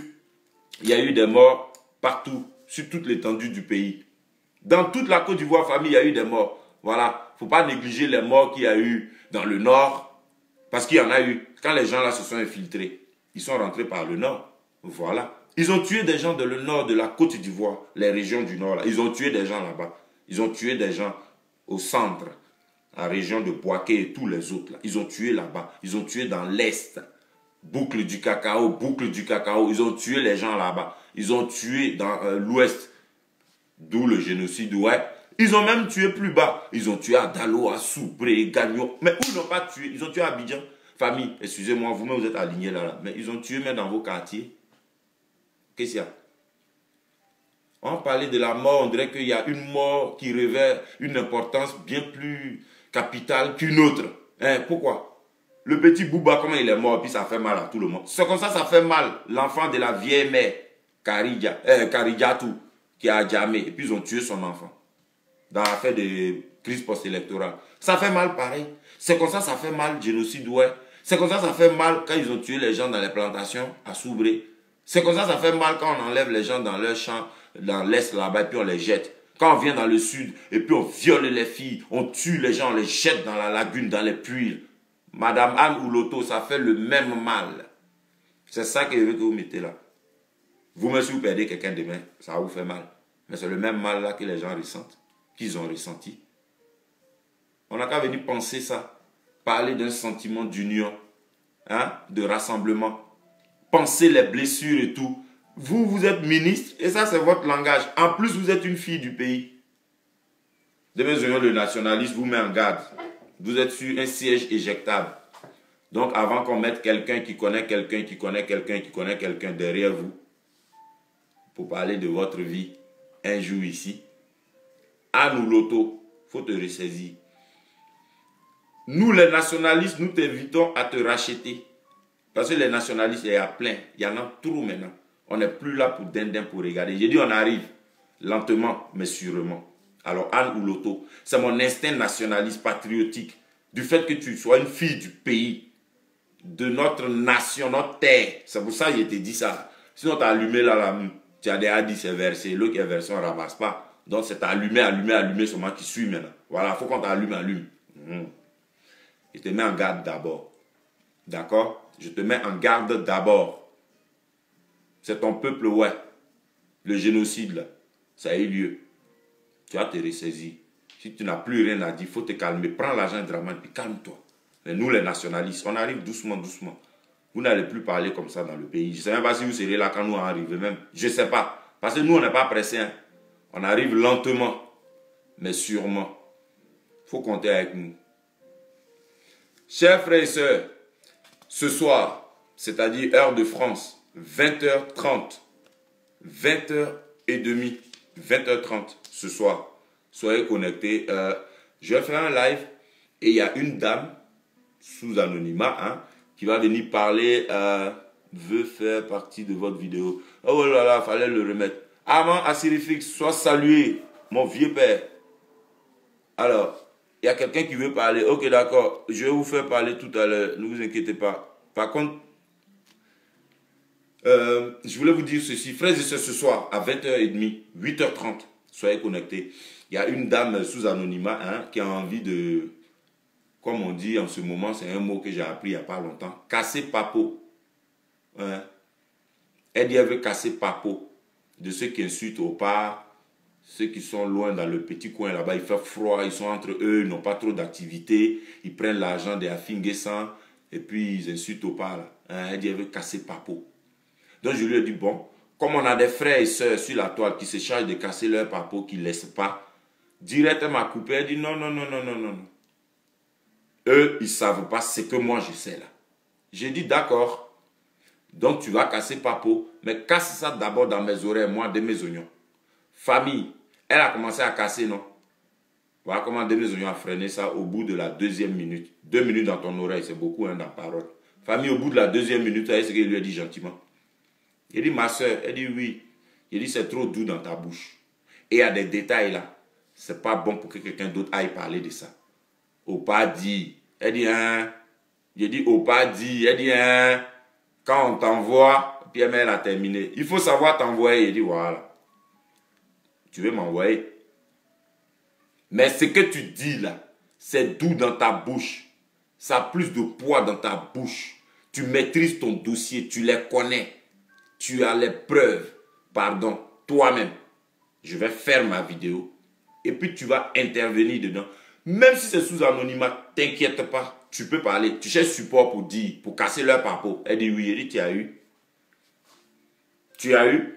il y a eu des morts partout, sur toute l'étendue du pays. Dans toute la Côte d'Ivoire, famille, il y a eu des morts. Voilà, il ne faut pas négliger les morts qu'il y a eu dans le nord, parce qu'il y en a eu. Quand les gens là se sont infiltrés, ils sont rentrés par le nord. Voilà. Ils ont tué des gens dans le nord de la Côte d'Ivoire, les régions du nord. Là. Ils ont tué des gens là-bas. Ils ont tué des gens au centre, la région de Boaké et tous les autres. Là. Ils ont tué là-bas. Ils ont tué dans l'est. Boucle du cacao, boucle du cacao. Ils ont tué les gens là-bas. Ils ont tué dans l'ouest. D'où le génocide, ouais. Ils ont même tué plus bas. Ils ont tué à Dalo, à Soubré, Gagnon. Mais où ils n'ont pas tué? Ils ont tué à Abidjan. Famille, excusez-moi, vous-même vous êtes alignés là. Mais ils ont tué même dans vos quartiers. Qu'est-ce qu'il y a? On parlait de la mort, on dirait qu'il y a une mort qui revêt une importance bien plus capitale qu'une autre. Hein, pourquoi? Le petit Bouba, comment il est mort, puis ça fait mal à tout le monde. C'est comme ça fait mal. L'enfant de la vieille mère, Karidjatou, qui a jamais, et puis ils ont tué son enfant. Dans l'affaire de crise post-électorale. Ça fait mal pareil. C'est comme ça fait mal, génocide, ouais. C'est comme ça fait mal quand ils ont tué les gens dans les plantations à Soubré. C'est comme ça fait mal quand on enlève les gens dans leur champ, dans l'est là-bas, et puis on les jette. Quand on vient dans le sud, et puis on viole les filles, on tue les gens, on les jette dans la lagune, dans les puits. Madame Anne Ouloto, ça fait le même mal. C'est ça que je veux que vous mettez là. Vous-même, si vous perdez quelqu'un demain, ça va vous faire mal. Mais c'est le même mal là que les gens ressentent, qu'ils ont ressenti. On n'a qu'à venir penser ça. Parler d'un sentiment d'union, hein, de rassemblement. Penser les blessures et tout. Vous êtes ministre et ça, c'est votre langage. En plus, vous êtes une fille du pays. Demain, le nationaliste vous met en garde. Vous êtes sur un siège éjectable. Donc, avant qu'on mette quelqu'un qui connaît quelqu'un, qui connaît quelqu'un, qui connaît quelqu'un derrière vous, pour parler de votre vie un jour ici. Anne ou Loto, il faut te ressaisir. Nous, les nationalistes, nous t'invitons à te racheter. Parce que les nationalistes, il y a plein. Il y en a trop maintenant. On n'est plus là pour dindin pour regarder. J'ai dit on arrive lentement, mais sûrement. Alors Anne ou Loto, c'est mon instinct nationaliste patriotique. Du fait que tu sois une fille du pays, de notre nation, notre terre. C'est pour ça que je t'ai dit ça. Sinon, tu as allumé là, tu as déjà dit c'est versé. L'autre qui est versé, on ne ramasse pas. Donc c'est allumé, allumé, allumé, c'est moi qui suis maintenant. Voilà, il faut qu'on t'allume, allume. Je te mets en garde d'abord. D'accord? Je te mets en garde d'abord. C'est ton peuple, ouais. Le génocide, là, ça a eu lieu. Tu vas te ressaisir. Si tu n'as plus rien à dire, il faut te calmer. Prends l'argent Draman, puis calme-toi. Mais nous, les nationalistes, on arrive doucement, doucement. Vous n'allez plus parler comme ça dans le pays. Je ne sais même pas si vous serez là quand nous arrivons même. Je ne sais pas. Parce que nous, on n'est pas pressés. Hein. On arrive lentement, mais sûrement. Il faut compter avec nous. Chers frères et sœurs, ce soir, c'est-à-dire heure de France, 20h30, 20h30, 20h30 ce soir, soyez connectés. Je vais faire un live et il y a une dame sous anonymat hein, qui va venir parler, veut faire partie de votre vidéo. Oh là là, fallait le remettre. Amant Assyrifix, sois salué, mon vieux père. Alors, il y a quelqu'un qui veut parler. Ok, d'accord, je vais vous faire parler tout à l'heure, ne vous inquiétez pas. Par contre, je voulais vous dire ceci, frères et sœurs, ce soir, à 20h30, 8h30, soyez connectés. Il y a une dame sous anonymat hein, qui a envie de, comme on dit en ce moment, c'est un mot que j'ai appris il n'y a pas longtemps, casser papo. Hein. Elle dit elle veut casser papo de ceux qui insultent au pas, ceux qui sont loin dans le petit coin là-bas, il fait froid, ils sont entre eux, ils n'ont pas trop d'activité, ils prennent l'argent des Afinguessan et puis ils insultent au pas là. Hein. Elle dit elle veut casser papo. Donc je lui ai dit, bon, comme on a des frères et sœurs sur la toile qui se chargent de casser leur papo, qui ne laissent pas, directement couper, elle dit non, non, non, non, non, non. Eux, ils ne savent pas ce que moi je sais là. J'ai dit d'accord, donc tu vas casser papo, mais casse ça d'abord dans mes oreilles, moi, de mes oignons. Famille, elle a commencé à casser, non? Voilà comment de mes oignons a freiné ça au bout de la 2e minute. 2 minutes dans ton oreille, c'est beaucoup hein, dans la parole. Famille, au bout de la 2e minute, vous savez ce qu'il lui a dit gentiment. Il dit, ma soeur, elle dit oui. Il dit, c'est trop doux dans ta bouche. Et il y a des détails là. C'est pas bon pour que quelqu'un d'autre aille parler de ça. Au pas dit. Elle dit, hein. Il dit, au pas dit. Elle dit, hein. Quand on t'envoie, puis elle a terminé. Il faut savoir t'envoyer. Il dit, voilà. Tu veux m'envoyer. Mais ce que tu dis là, c'est doux dans ta bouche. Ça a plus de poids dans ta bouche. Tu maîtrises ton dossier, tu les connais. Tu as les preuves, pardon, toi-même. Je vais faire ma vidéo et puis tu vas intervenir dedans. Même si c'est sous anonymat, t'inquiète pas, tu peux parler. Tu cherches support pour dire, pour casser leur papo. Elle dit oui, elle dit tu as eu. Tu as eu.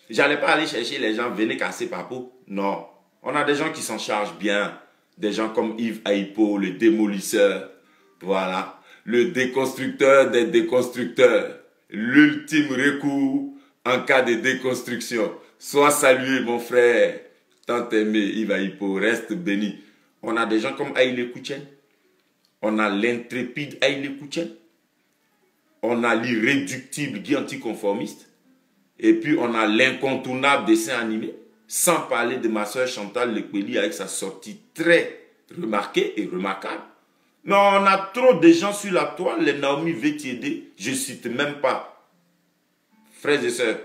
J'allais pas aller chercher les gens, venez casser papo. Non, on a des gens qui s'en chargent bien. Des gens comme Yves Aipo, le démolisseur. Voilà, le déconstructeur des déconstructeurs. L'ultime recours en cas de déconstruction. Sois salué, mon frère. Tant aimé, Yves Aipo, reste béni. On a des gens comme Aïle Kouchen. On a l'intrépide Aïle Kouchen. On a l'irréductible Guy anticonformiste. Et puis on a l'incontournable dessin animé. Sans parler de ma soeur Chantal Lekweli avec sa sortie très remarquée et remarquable. Mais on a trop de gens sur la toile, les Naomi Vétiédé, je ne cite même pas. Frères et sœurs,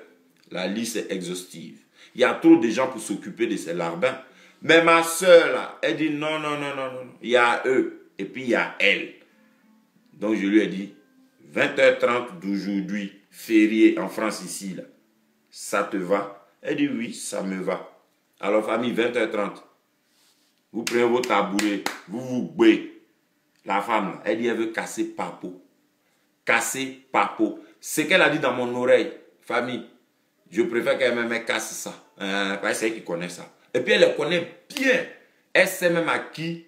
la liste est exhaustive. Il y a trop de gens pour s'occuper de ces larbins. Mais ma soeur là, elle dit non, non, non, non, non. Il y a eux et puis il y a elle. Donc je lui ai dit, 20h30 d'aujourd'hui, férié en France ici, là, ça te va? Elle dit oui, ça me va. Alors famille, 20h30, vous prenez vos tabourets, vous vous bouez. La femme, là, elle dit, elle veut casser papo. Casser papo. Ce qu'elle a dit dans mon oreille, famille, je préfère qu'elle me casse ça. Parce que c'est elle qui connaît ça. Et puis elle le connaît bien. Elle sait même à qui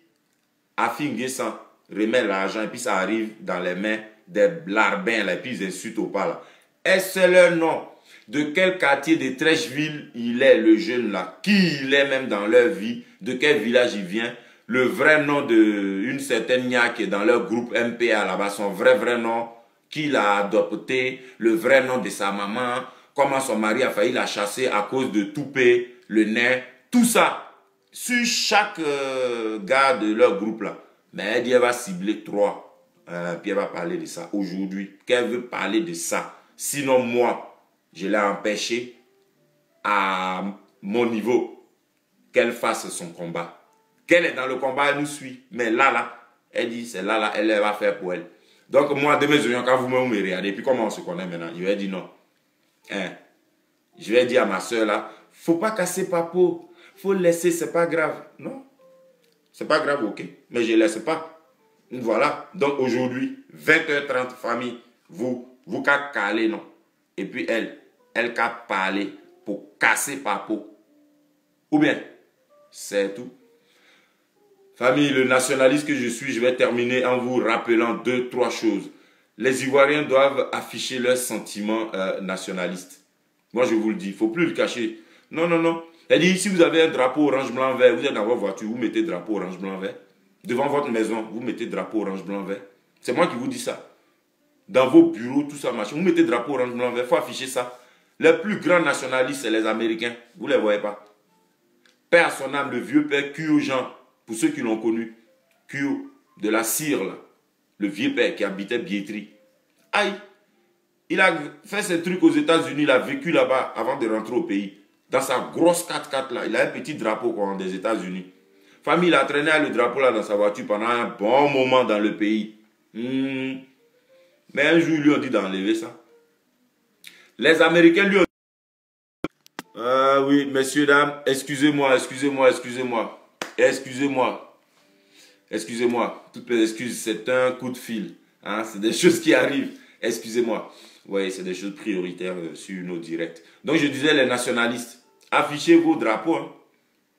Afinguessan remet l'argent et puis ça arrive dans les mains des larbins là, et puis ils insultent au pas là. Elle sait leur nom. de quel quartier de Trècheville il est, le jeune là, qui il est même dans leur vie, de quel village il vient, le vrai nom d'une certaine Nia qui est dans leur groupe MPA là-bas, son vrai nom, qui l'a adopté, le vrai nom de sa maman, comment son mari a failli la chasser à cause de Toupé, le nain, tout ça, sur chaque gars de leur groupe là. Mais elle dit elle va cibler 3, puis elle va parler de ça aujourd'hui, qu'elle veut parler de ça. Sinon moi, je l'ai empêché à mon niveau qu'elle fasse son combat. Qu'elle est dans le combat, elle nous suit. Mais là, elle dit, c'est là, elle va faire pour elle. Donc moi, de mes oignons, quand vous me regardez, puis comment on se connaît maintenant, je vais dire non. Hein? Je vais dire à ma soeur là, faut pas casser Papo. Faut laisser, c'est pas grave. Non, c'est pas grave, ok. Mais je laisse pas. Voilà. Donc aujourd'hui, 20h30, famille, vous qu'à caler, non. Et puis elle qu'à parler pour casser Papo. Ou bien, c'est tout. Famille, le nationaliste que je suis, je vais terminer en vous rappelant 2-3 choses. Les Ivoiriens doivent afficher leurs sentiments nationalistes. Moi, je vous le dis, il ne faut plus le cacher. Non, non, non. Elle dit, si vous avez un drapeau orange, blanc, vert, vous êtes dans votre voiture, vous mettez drapeau orange, blanc, vert. Devant votre maison, vous mettez drapeau orange, blanc, vert. C'est moi qui vous dis ça. Dans vos bureaux, tout ça, machin, vous mettez drapeau orange, blanc, vert. Il faut afficher ça. Les plus grands nationalistes, c'est les Américains. Vous ne les voyez pas. Père à son âme, le vieux père Kyo Jean, pour ceux qui l'ont connu, Kyo, de la cire, là, le vieux père qui habitait Biétry. Aïe, il a fait ses trucs aux États-Unis, il a vécu là-bas avant de rentrer au pays. Dans sa grosse 4x4 là, il a un petit drapeau quoi, des États-Unis. Famille, il a traîné le drapeau là dans sa voiture pendant un bon moment dans le pays. Mais un jour, ils lui ont dit d'enlever ça. Les Américains lui ont dit... Ah oui, messieurs, dames, excusez-moi. Excusez-moi, toutes mes excuses, c'est un coup de fil. Hein? C'est des choses qui arrivent. Excusez-moi. Oui, c'est des choses prioritaires sur nos directs. Donc, je disais, les nationalistes, affichez vos drapeaux. Hein?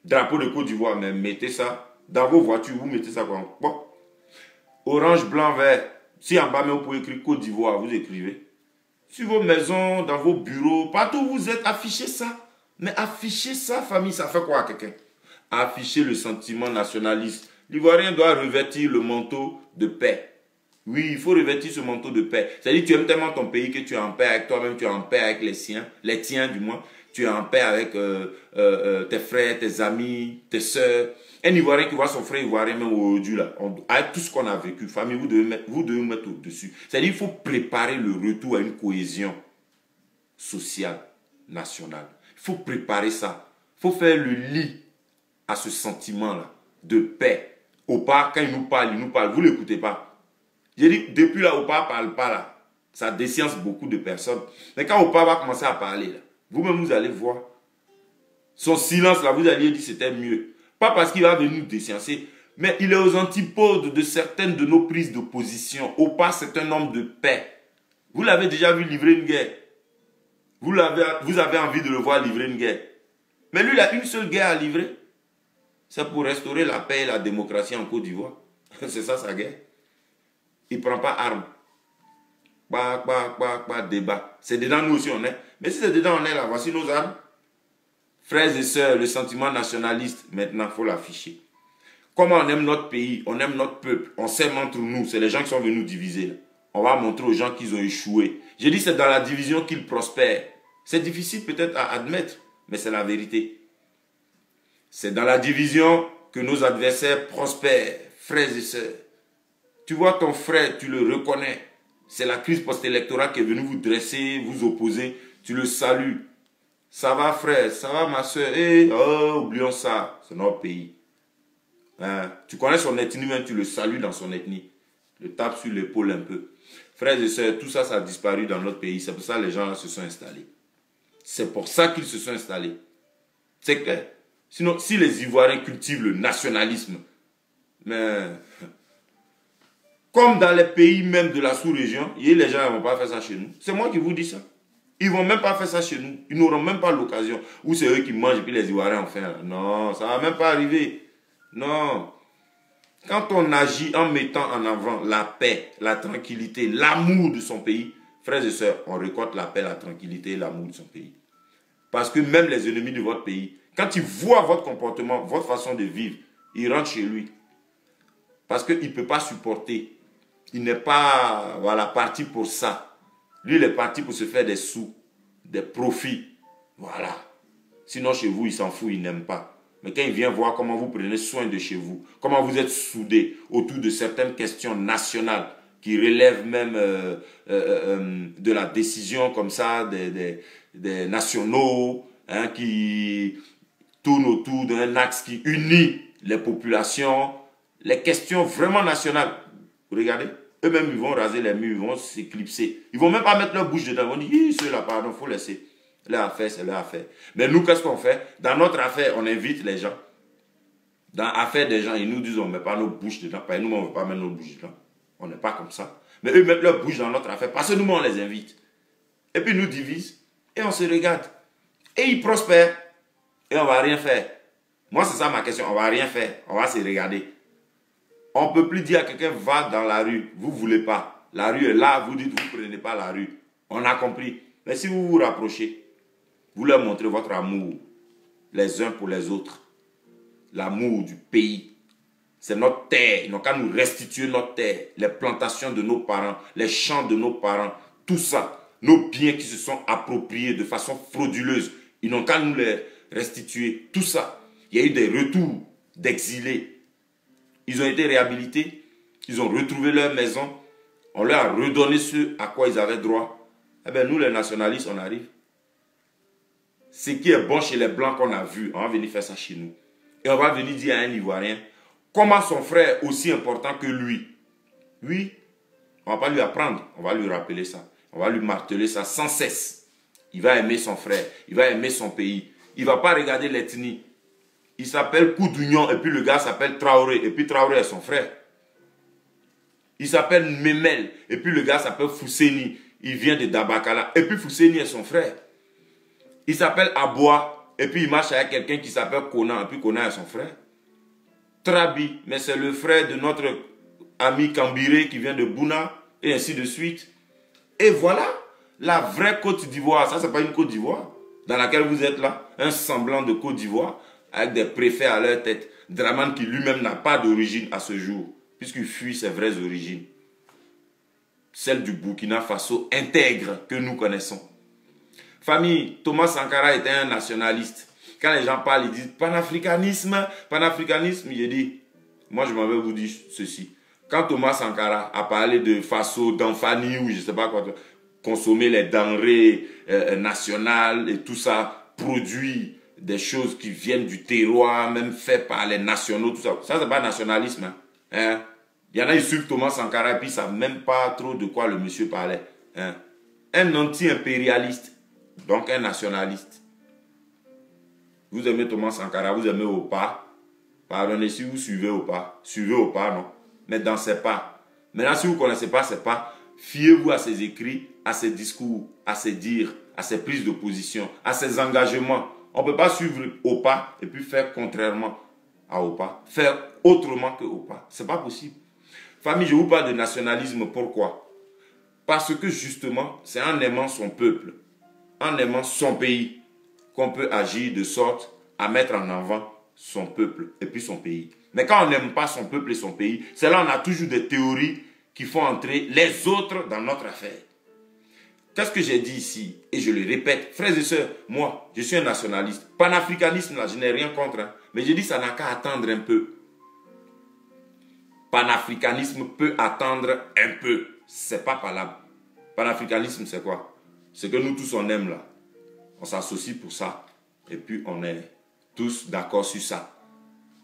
Drapeau de Côte d'Ivoire, mais mettez ça dans vos voitures. Vous mettez ça quoi? Bon. Orange, blanc, vert. Si en bas, vous pouvez écrire Côte d'Ivoire, vous écrivez. Sur vos maisons, dans vos bureaux, partout où vous êtes, affichez ça. Mais affichez ça, famille, ça fait quoi à quelqu'un? Affichez le sentiment nationaliste. L'Ivoirien doit revêtir le manteau de paix. Oui, il faut revêtir ce manteau de paix. C'est-à-dire que tu aimes tellement ton pays que tu es en paix avec toi-même, tu es en paix avec les siens, les tiens du moins. Tu es en paix avec tes frères, tes amis, tes soeurs. Un Ivoirien qui voit son frère Ivoirien même aujourd'hui, là, avec tout ce qu'on a vécu, famille, vous devez mettre au-dessus. C'est-à-dire qu'il faut préparer le retour à une cohésion sociale, nationale. Il faut préparer ça. Il faut faire le lit à ce sentiment-là de paix. Opa, quand il nous parle, vous ne l'écoutez pas. J'ai dit, depuis là, Opa ne parle pas là. Ça décience beaucoup de personnes. Mais quand Opa va commencer à parler, là, vous-même, vous allez voir. Son silence, là, vous alliez dire c'était mieux. Pas parce qu'il va venir nous déciencer, mais il est aux antipodes de certaines de nos prises de position. Opa, c'est un homme de paix. Vous l'avez déjà vu livrer une guerre. Vous avez envie de le voir livrer une guerre. Mais lui, il a une seule guerre à livrer. C'est pour restaurer la paix et la démocratie en Côte d'Ivoire. C'est ça sa guerre. Il ne prend pas arme. Débat. C'est dedans nous aussi on est. Mais si c'est dedans on est là, voici nos armes. Frères et sœurs, le sentiment nationaliste, maintenant, il faut l'afficher. Comment on aime notre pays, on aime notre peuple, on s'aime entre nous. C'est les gens qui sont venus nous diviser. Là. On va montrer aux gens qu'ils ont échoué. J'ai dit c'est dans la division qu'ils prospèrent. C'est difficile peut-être à admettre, mais c'est la vérité. C'est dans la division que nos adversaires prospèrent, frères et sœurs. Tu vois ton frère, tu le reconnais. C'est la crise post-électorale qui est venue vous dresser, vous opposer. Tu le salues. Ça va frère, ça va ma soeur. Hey, oh, oublions ça, c'est notre pays. Hein? Tu connais son ethnie, même tu le salues dans son ethnie. Le tape sur l'épaule un peu. Frères et sœurs, tout ça, ça a disparu dans notre pays. C'est pour ça que les gens là, se sont installés. C'est pour ça qu'ils se sont installés. C'est clair. Sinon, si les Ivoiriens cultivent le nationalisme, mais comme dans les pays même de la sous-région, les gens ne vont pas faire ça chez nous. C'est moi qui vous dis ça. Ils ne vont même pas faire ça chez nous. Ils n'auront même pas l'occasion. Ou c'est eux qui mangent et puis les Ivoiriens en font. Non, ça ne va même pas arriver. Non. Quand on agit en mettant en avant la paix, la tranquillité, l'amour de son pays, frères et sœurs, on récolte la paix, la tranquillité et l'amour de son pays. Parce que même les ennemis de votre pays, quand ils voient votre comportement, votre façon de vivre, ils rentrent chez lui. Parce qu'il ne peut pas supporter. Il n'est pas voilà, parti pour ça. Lui, il est parti pour se faire des sous, des profits. Voilà. Sinon, chez vous, il s'en fout, il n'aime pas. Mais quand il vient voir comment vous prenez soin de chez vous, comment vous êtes soudés autour de certaines questions nationales qui relèvent même de la décision comme ça des nationaux, hein, qui tournent autour d'un axe qui unit les populations, les questions vraiment nationales. Regardez, eux-mêmes, ils vont raser les murs, ils vont s'éclipser. Ils ne vont même pas mettre leur bouche dedans. Ils vont dire, ceux-là, pardon, il faut laisser. Leur affaire, c'est leur affaire. Mais nous, qu'est-ce qu'on fait? Dans notre affaire, on invite les gens. Dans l'affaire des gens, ils nous disent, on ne met pas nos bouches dedans. Parce que nous, on ne veut pas mettre nos bouches dedans. On n'est pas comme ça. Mais eux mettent leur bouche dans notre affaire parce que nous, on les invite. Et puis, ils nous divisent. Et on se regarde. Et ils prospèrent. Et on ne va rien faire. Moi, c'est ça ma question. On ne va rien faire. On va se regarder. On ne peut plus dire à quelqu'un, va dans la rue. Vous ne voulez pas. La rue est là. Vous dites, vous ne prenez pas la rue. On a compris. Mais si vous vous rapprochez, vous leur montrez votre amour, les uns pour les autres. L'amour du pays. C'est notre terre. Ils n'ont qu'à nous restituer notre terre. Les plantations de nos parents, les champs de nos parents, tout ça. Nos biens qui se sont appropriés de façon frauduleuse. Ils n'ont qu'à nous les restituer. Tout ça. Il y a eu des retours d'exilés. Ils ont été réhabilités. Ils ont retrouvé leur maison. On leur a redonné ce à quoi ils avaient droit. Eh bien, nous, les nationalistes, on arrive. Ce qui est bon chez les Blancs qu'on a vu, on va venir faire ça chez nous. Et on va venir dire à un Ivoirien, comment son frère est aussi important que lui. Oui, on ne va pas lui apprendre, on va lui rappeler ça. On va lui marteler ça sans cesse. Il va aimer son frère, il va aimer son pays. Il ne va pas regarder l'ethnie. Il s'appelle Koudounion et puis le gars s'appelle Traoré. Et puis Traoré est son frère. Il s'appelle Memel et puis le gars s'appelle Fousseni. Il vient de Dabakala et puis Fousseni est son frère. Il s'appelle Aboua et puis il marche avec quelqu'un qui s'appelle Kona et puis Kona est son frère. Trabi, mais c'est le frère de notre ami Kambiré qui vient de Bouna et ainsi de suite. Et voilà la vraie Côte d'Ivoire. Ça, c'est pas une Côte d'Ivoire dans laquelle vous êtes là. Un semblant de Côte d'Ivoire avec des préfets à leur tête. Dramane qui lui-même n'a pas d'origine à ce jour puisqu'il fuit ses vraies origines. Celle du Burkina Faso intègre que nous connaissons. Famille, Thomas Sankara était un nationaliste. Quand les gens parlent, ils disent panafricanisme, panafricanisme. Il dit, moi je m'en vais vous dire ceci. Quand Thomas Sankara a parlé de Faso, d'Anfani ou je ne sais pas quoi, consommer les denrées nationales et tout ça, produit des choses qui viennent du terroir, même fait par les nationaux, tout ça. Ça, c'est pas nationalisme. Hein? Il y en a, ils suivent Thomas Sankara et puis ils ne savent même pas trop de quoi le monsieur parlait. Hein? Un anti-impérialiste. Donc un nationaliste. Vous aimez Thomas Sankara, vous aimez Opa. Pardonnez si vous suivez Opa. Suivez Opa, non. Mais dans ses pas. Maintenant, si vous ne connaissez pas ses pas, fiez-vous à ses écrits, à ses discours, à ses dires, à ses prises de position, à ses engagements. On ne peut pas suivre Opa et puis faire contrairement à Opa. Faire autrement que Opa. Ce n'est pas possible. Famille, je vous parle de nationalisme. Pourquoi? Parce que justement, c'est en aimant son peuple, en aimant son pays, qu'on peut agir de sorte à mettre en avant son peuple et puis son pays. Mais quand on n'aime pas son peuple et son pays, c'est là on a toujours des théories qui font entrer les autres dans notre affaire. Qu'est-ce que j'ai dit ici? Et je le répète, frères et sœurs, moi, je suis un nationaliste. Panafricanisme, là, je n'ai rien contre. Hein, mais je dis ça n'a qu'à attendre un peu. Panafricanisme peut attendre un peu. C'est pas palable. Panafricanisme, c'est quoi? C'est que nous tous, on aime là. On s'associe pour ça. Et puis, on est tous d'accord sur ça.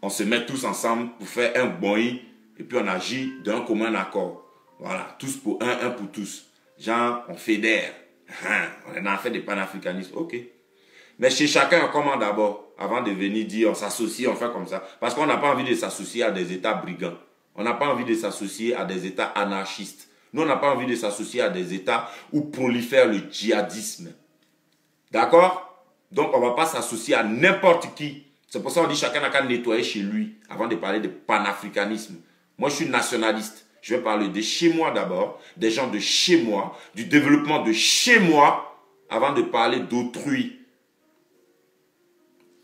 On se met tous ensemble pour faire un boing. Et puis, on agit d'un commun accord. Voilà. Tous pour un pour tous. Genre, on fédère. On est dans l'affaire des panafricanistes. Ok. Mais chez chacun, on commence d'abord. Avant de venir dire, on s'associe, on fait comme ça. Parce qu'on n'a pas envie de s'associer à des États brigands. On n'a pas envie de s'associer à des États anarchistes. Nous, on n'a pas envie de s'associer à des États où prolifère le djihadisme. D'accord? Donc, on ne va pas s'associer à n'importe qui. C'est pour ça qu'on dit chacun n'a qu'à nettoyer chez lui avant de parler de panafricanisme. Moi, je suis nationaliste. Je vais parler de chez moi d'abord, des gens de chez moi, du développement de chez moi, avant de parler d'autrui.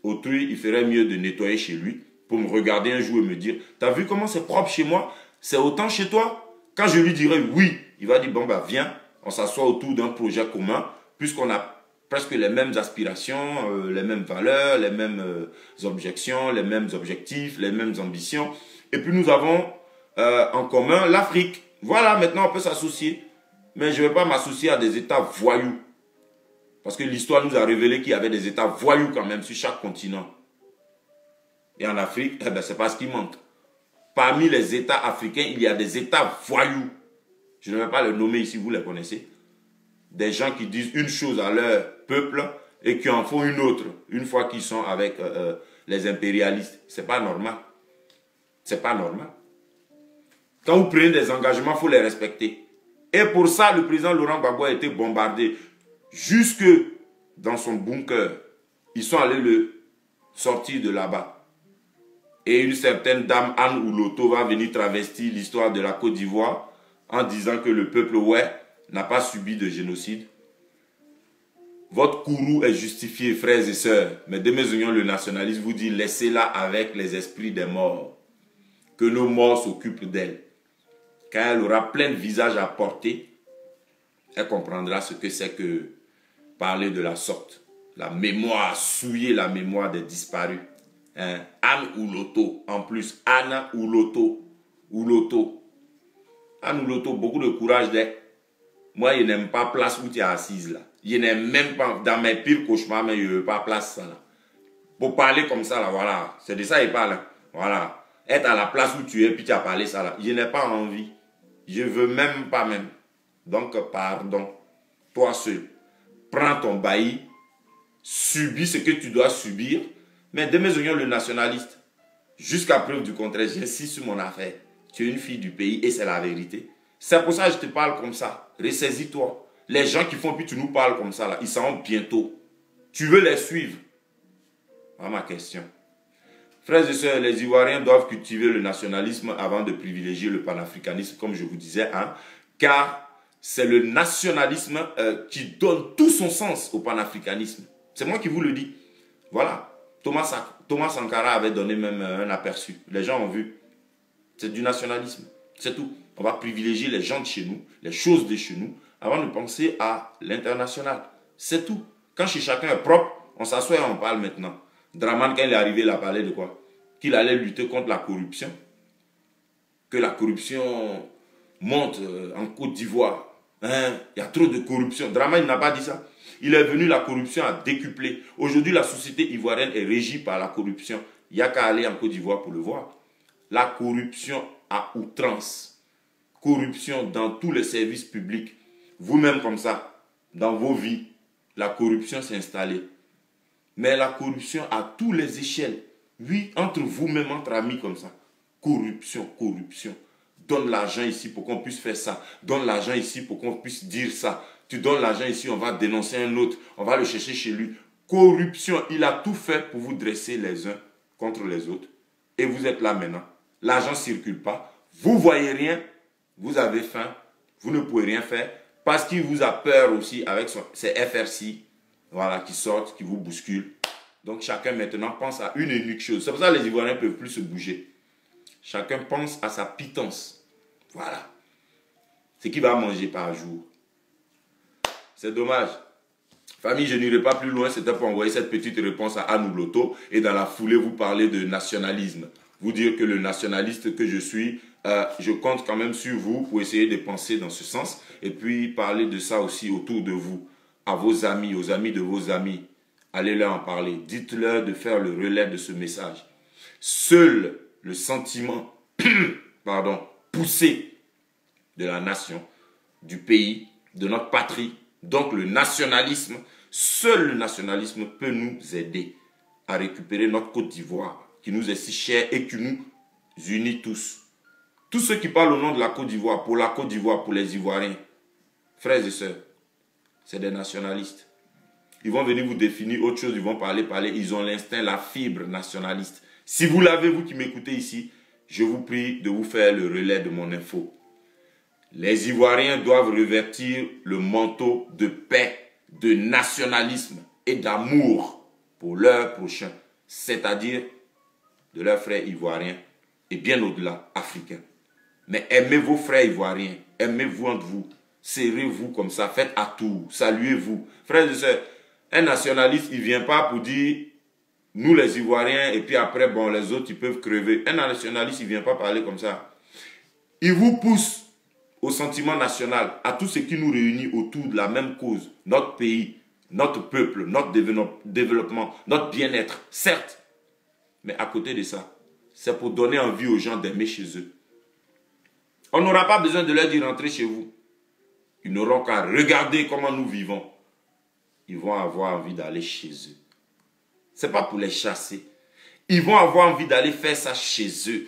Autrui, il ferait mieux de nettoyer chez lui pour me regarder un jour et me dire, t'as vu comment c'est propre chez moi? C'est autant chez toi? Quand je lui dirai oui, il va dire, bon bah viens, on s'assoit autour d'un projet commun, puisqu'on a presque les mêmes aspirations, les mêmes valeurs, les mêmes objections, les mêmes objectifs, les mêmes ambitions. Et puis nous avons en commun l'Afrique. Voilà, maintenant on peut s'associer. Mais je ne vais pas m'associer à des États voyous. Parce que l'histoire nous a révélé qu'il y avait des États voyous quand même sur chaque continent. Et en Afrique, eh ben, c'est pas ce qui manque. Parmi les États africains, il y a des États voyous. Je ne vais pas les nommer ici, vous les connaissez. Des gens qui disent une chose à leur peuple et qui en font une autre une fois qu'ils sont avec les impérialistes. C'est pas normal. C'est pas normal. Quand vous prenez des engagements, il faut les respecter. Et pour ça, le président Laurent Gbagbo a été bombardé jusque dans son bunker. Ils sont allés le sortir de là-bas. Et une certaine dame, Anne Ouloto, va venir travestir l'histoire de la Côte d'Ivoire en disant que le peuple n'a pas subi de génocide. Votre courroux est justifié, frères et sœurs. Mais dès mes oignons, le nationaliste vous dit, laissez-la avec les esprits des morts. Que nos morts s'occupent d'elle. Quand elle aura plein de visages à porter, elle comprendra ce que c'est que parler de la sorte. La mémoire, souiller la mémoire des disparus. Hein? Anne Ouloto, en plus. Anna Ouloto. Ouloto. Anne Ouloto, beaucoup de courage d'elle. Moi, je n'aime pas place où tu es assise là. Je n'aime même pas, dans mes pires cauchemars, mais je ne veux pas place ça là. Pour parler comme ça là, voilà. C'est de ça qu'il parle. Voilà. Être à la place où tu es, puis tu as parlé ça là. Je n'ai pas envie. Je ne veux même pas même. Donc, pardon. Toi seul. Prends ton bailli. Subis ce que tu dois subir. Mais de mes oignons, le nationaliste, jusqu'à preuve du contraire, j'insiste sur mon affaire. Tu es une fille du pays et c'est la vérité. C'est pour ça que je te parle comme ça. Ressaisis-toi. Les gens qui font, puis tu nous parles comme ça, là, ils s'en vont bientôt. Tu veux les suivre? Voilà ma question. Frères et sœurs, les Ivoiriens doivent cultiver le nationalisme avant de privilégier le panafricanisme, comme je vous disais, hein, car c'est le nationalisme qui donne tout son sens au panafricanisme. C'est moi qui vous le dis. Voilà. Thomas Sankara avait donné même un aperçu. Les gens ont vu. C'est du nationalisme. C'est tout. On va privilégier les gens de chez nous, les choses de chez nous, avant de penser à l'international. C'est tout. Quand chez chacun est propre, on s'assoit et on parle maintenant. Draman, quand il est arrivé, il a parlé de quoi? Qu'il allait lutter contre la corruption. Que la corruption monte en Côte d'Ivoire. Hein? Il y a trop de corruption. Draman, il n'a pas dit ça. Il est venu, la corruption a décuplé. Aujourd'hui, la société ivoirienne est régie par la corruption. Il n'y a qu'à aller en Côte d'Ivoire pour le voir. La corruption à outrance. Corruption dans tous les services publics. Vous-même comme ça, dans vos vies, la corruption s'est installée. Mais la corruption à tous les échelles. Oui, entre vous-même, entre amis comme ça. Corruption, corruption. Donne l'argent ici pour qu'on puisse faire ça. Donne l'argent ici pour qu'on puisse dire ça. Tu donnes l'argent ici, on va dénoncer un autre. On va le chercher chez lui. Corruption, il a tout fait pour vous dresser les uns contre les autres. Et vous êtes là maintenant. L'argent ne circule pas. Vous ne voyez rien. Vous avez faim. Vous ne pouvez rien faire. Parce qu'il vous a peur aussi avec ses FRC. Voilà, qui sortent, qui vous bousculent. Donc chacun maintenant pense à une unique chose. C'est pour ça que les Ivoiriens ne peuvent plus se bouger. Chacun pense à sa pitance. Voilà. Ce qu'il va manger par jour. C'est dommage. Famille, je n'irai pas plus loin. C'était pour envoyer cette petite réponse à Anne Ouloto. Et dans la foulée, vous parlez de nationalisme. Vous dire que le nationaliste que je suis, je compte quand même sur vous pour essayer de penser dans ce sens. Et puis parler de ça aussi autour de vous. À vos amis, aux amis de vos amis. Allez leur en parler. Dites-leur de faire le relais de ce message. Seul le sentiment poussé de la nation, du pays, de notre patrie, donc le nationalisme, seul le nationalisme peut nous aider à récupérer notre Côte d'Ivoire, qui nous est si chère et qui nous unit tous. Tous ceux qui parlent au nom de la Côte d'Ivoire, pour les Ivoiriens, frères et sœurs, c'est des nationalistes. Ils vont venir vous définir autre chose, ils vont parler, ils ont l'instinct, la fibre nationaliste. Si vous l'avez, vous qui m'écoutez ici, je vous prie de vous faire le relais de mon info. Les Ivoiriens doivent revêtir le manteau de paix, de nationalisme et d'amour pour leur prochain, c'est-à-dire de leurs frères ivoiriens et bien au-delà, africains. Mais aimez vos frères ivoiriens, aimez-vous entre vous, serrez-vous comme ça, faites à tout, saluez-vous. Frères et sœurs, un nationaliste, il ne vient pas pour dire nous les Ivoiriens et puis après, bon, les autres, ils peuvent crever. Un nationaliste, il ne vient pas parler comme ça. Il vous pousse au sentiment national, à tout ce qui nous réunit autour de la même cause, notre pays, notre peuple, notre développement, notre bien-être, certes. Mais à côté de ça, c'est pour donner envie aux gens d'aimer chez eux. On n'aura pas besoin de leur dire rentrer chez vous. Ils n'auront qu'à regarder comment nous vivons. Ils vont avoir envie d'aller chez eux. Ce n'est pas pour les chasser. Ils vont avoir envie d'aller faire ça chez eux.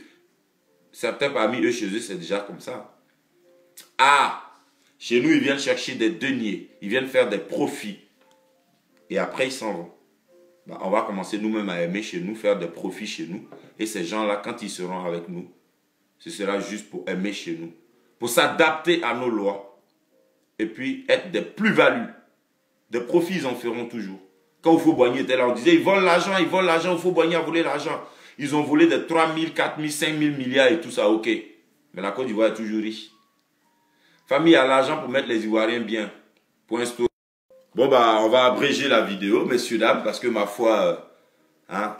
Certains parmi eux, chez eux, c'est déjà comme ça. Ah, chez nous, ils viennent chercher des deniers. Ils viennent faire des profits. Et après, ils s'en vont. Ben, on va commencer nous-mêmes à aimer chez nous, faire des profits chez nous. Et ces gens-là, quand ils seront avec nous, ce sera juste pour aimer chez nous. Pour s'adapter à nos lois. Et puis, être des plus-values. Des profits, ils en feront toujours. Quand Houphouët-Boigny était là, on disait, ils volent l'argent, Houphouët-Boigny a volé l'argent. Ils ont volé des 3 000, 4 000, 5 000 milliards et tout ça, ok. Mais la Côte d'Ivoire est toujours riche. Famille a l'argent pour mettre les Ivoiriens bien. Pour instaurer. Bon, bah, on va abréger la vidéo, messieurs, dames, parce que ma foi,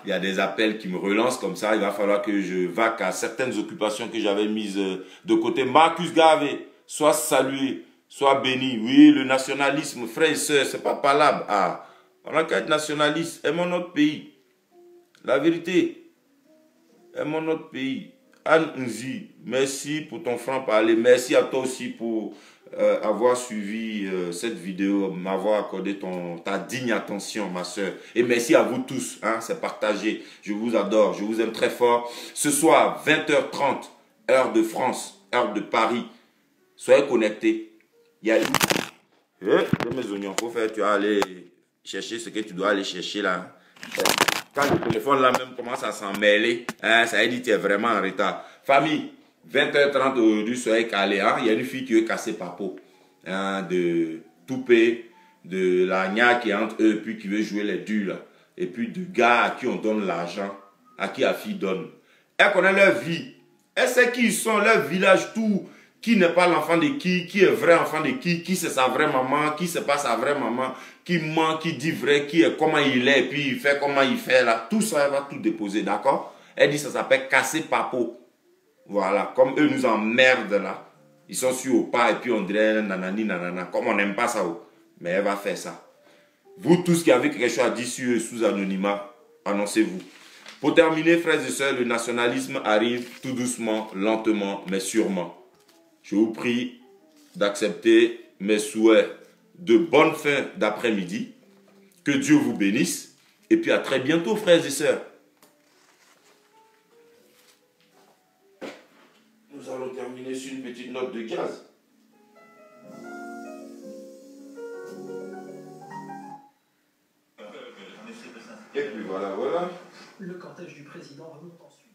il y a des appels qui me relancent comme ça. Il va falloir que je vaque à certaines occupations que j'avais mises de côté. Marcus Garvey, sois salué, sois béni. Oui, le nationalisme, frères et sœurs, c'est pas palable. Ah, on n'a qu'à être nationaliste. Aimons notre pays. La vérité, aimons notre pays. Anne Nzi, merci pour ton franc-parler. Merci à toi aussi pour avoir suivi cette vidéo, m'avoir accordé ta digne attention, ma soeur. Et merci à vous tous, c'est partagé. Je vous adore, je vous aime très fort. Ce soir, 20h30, heure de France, heure de Paris. Soyez connectés. Il y a mes oignons, faut faire, tu vas aller chercher ce que tu dois aller chercher là. Quand le téléphone là même commence à s'en mêler, ça veut dire que tu es vraiment en retard. Famille, 20h30 aujourd'hui, soyez calés. Il y a une fille qui veut casser Papo. De Toupé, de la Nya qui est entre eux, puis qui veut jouer les durs. Et puis de gars à qui on donne l'argent, à qui la fille donne. Elle connaît leur vie. Elle sait qui ils sont, leur village, tout. Qui n'est pas l'enfant de qui est vrai enfant de qui c'est sa vraie maman, qui c'est pas sa vraie maman, qui ment, qui dit vrai, qui est comment il est, et puis il fait comment il fait là. Tout ça, elle va tout déposer, d'accord? Elle dit ça s'appelle casser Papo. Voilà, comme eux nous emmerdent là. Ils sont sur au pas et puis on dirait nanani nanana. Comme on n'aime pas ça, mais elle va faire ça. Vous tous qui avez quelque chose à dire sur eux sous anonymat, annoncez-vous. Pour terminer, frères et sœurs, le nationalisme arrive tout doucement, lentement, mais sûrement. Je vous prie d'accepter mes souhaits de bonne fin d'après-midi. Que Dieu vous bénisse. Et puis à très bientôt, frères et sœurs. Nous allons terminer sur une petite note de gaz. Et puis voilà. Le cortège du président remonte ensuite.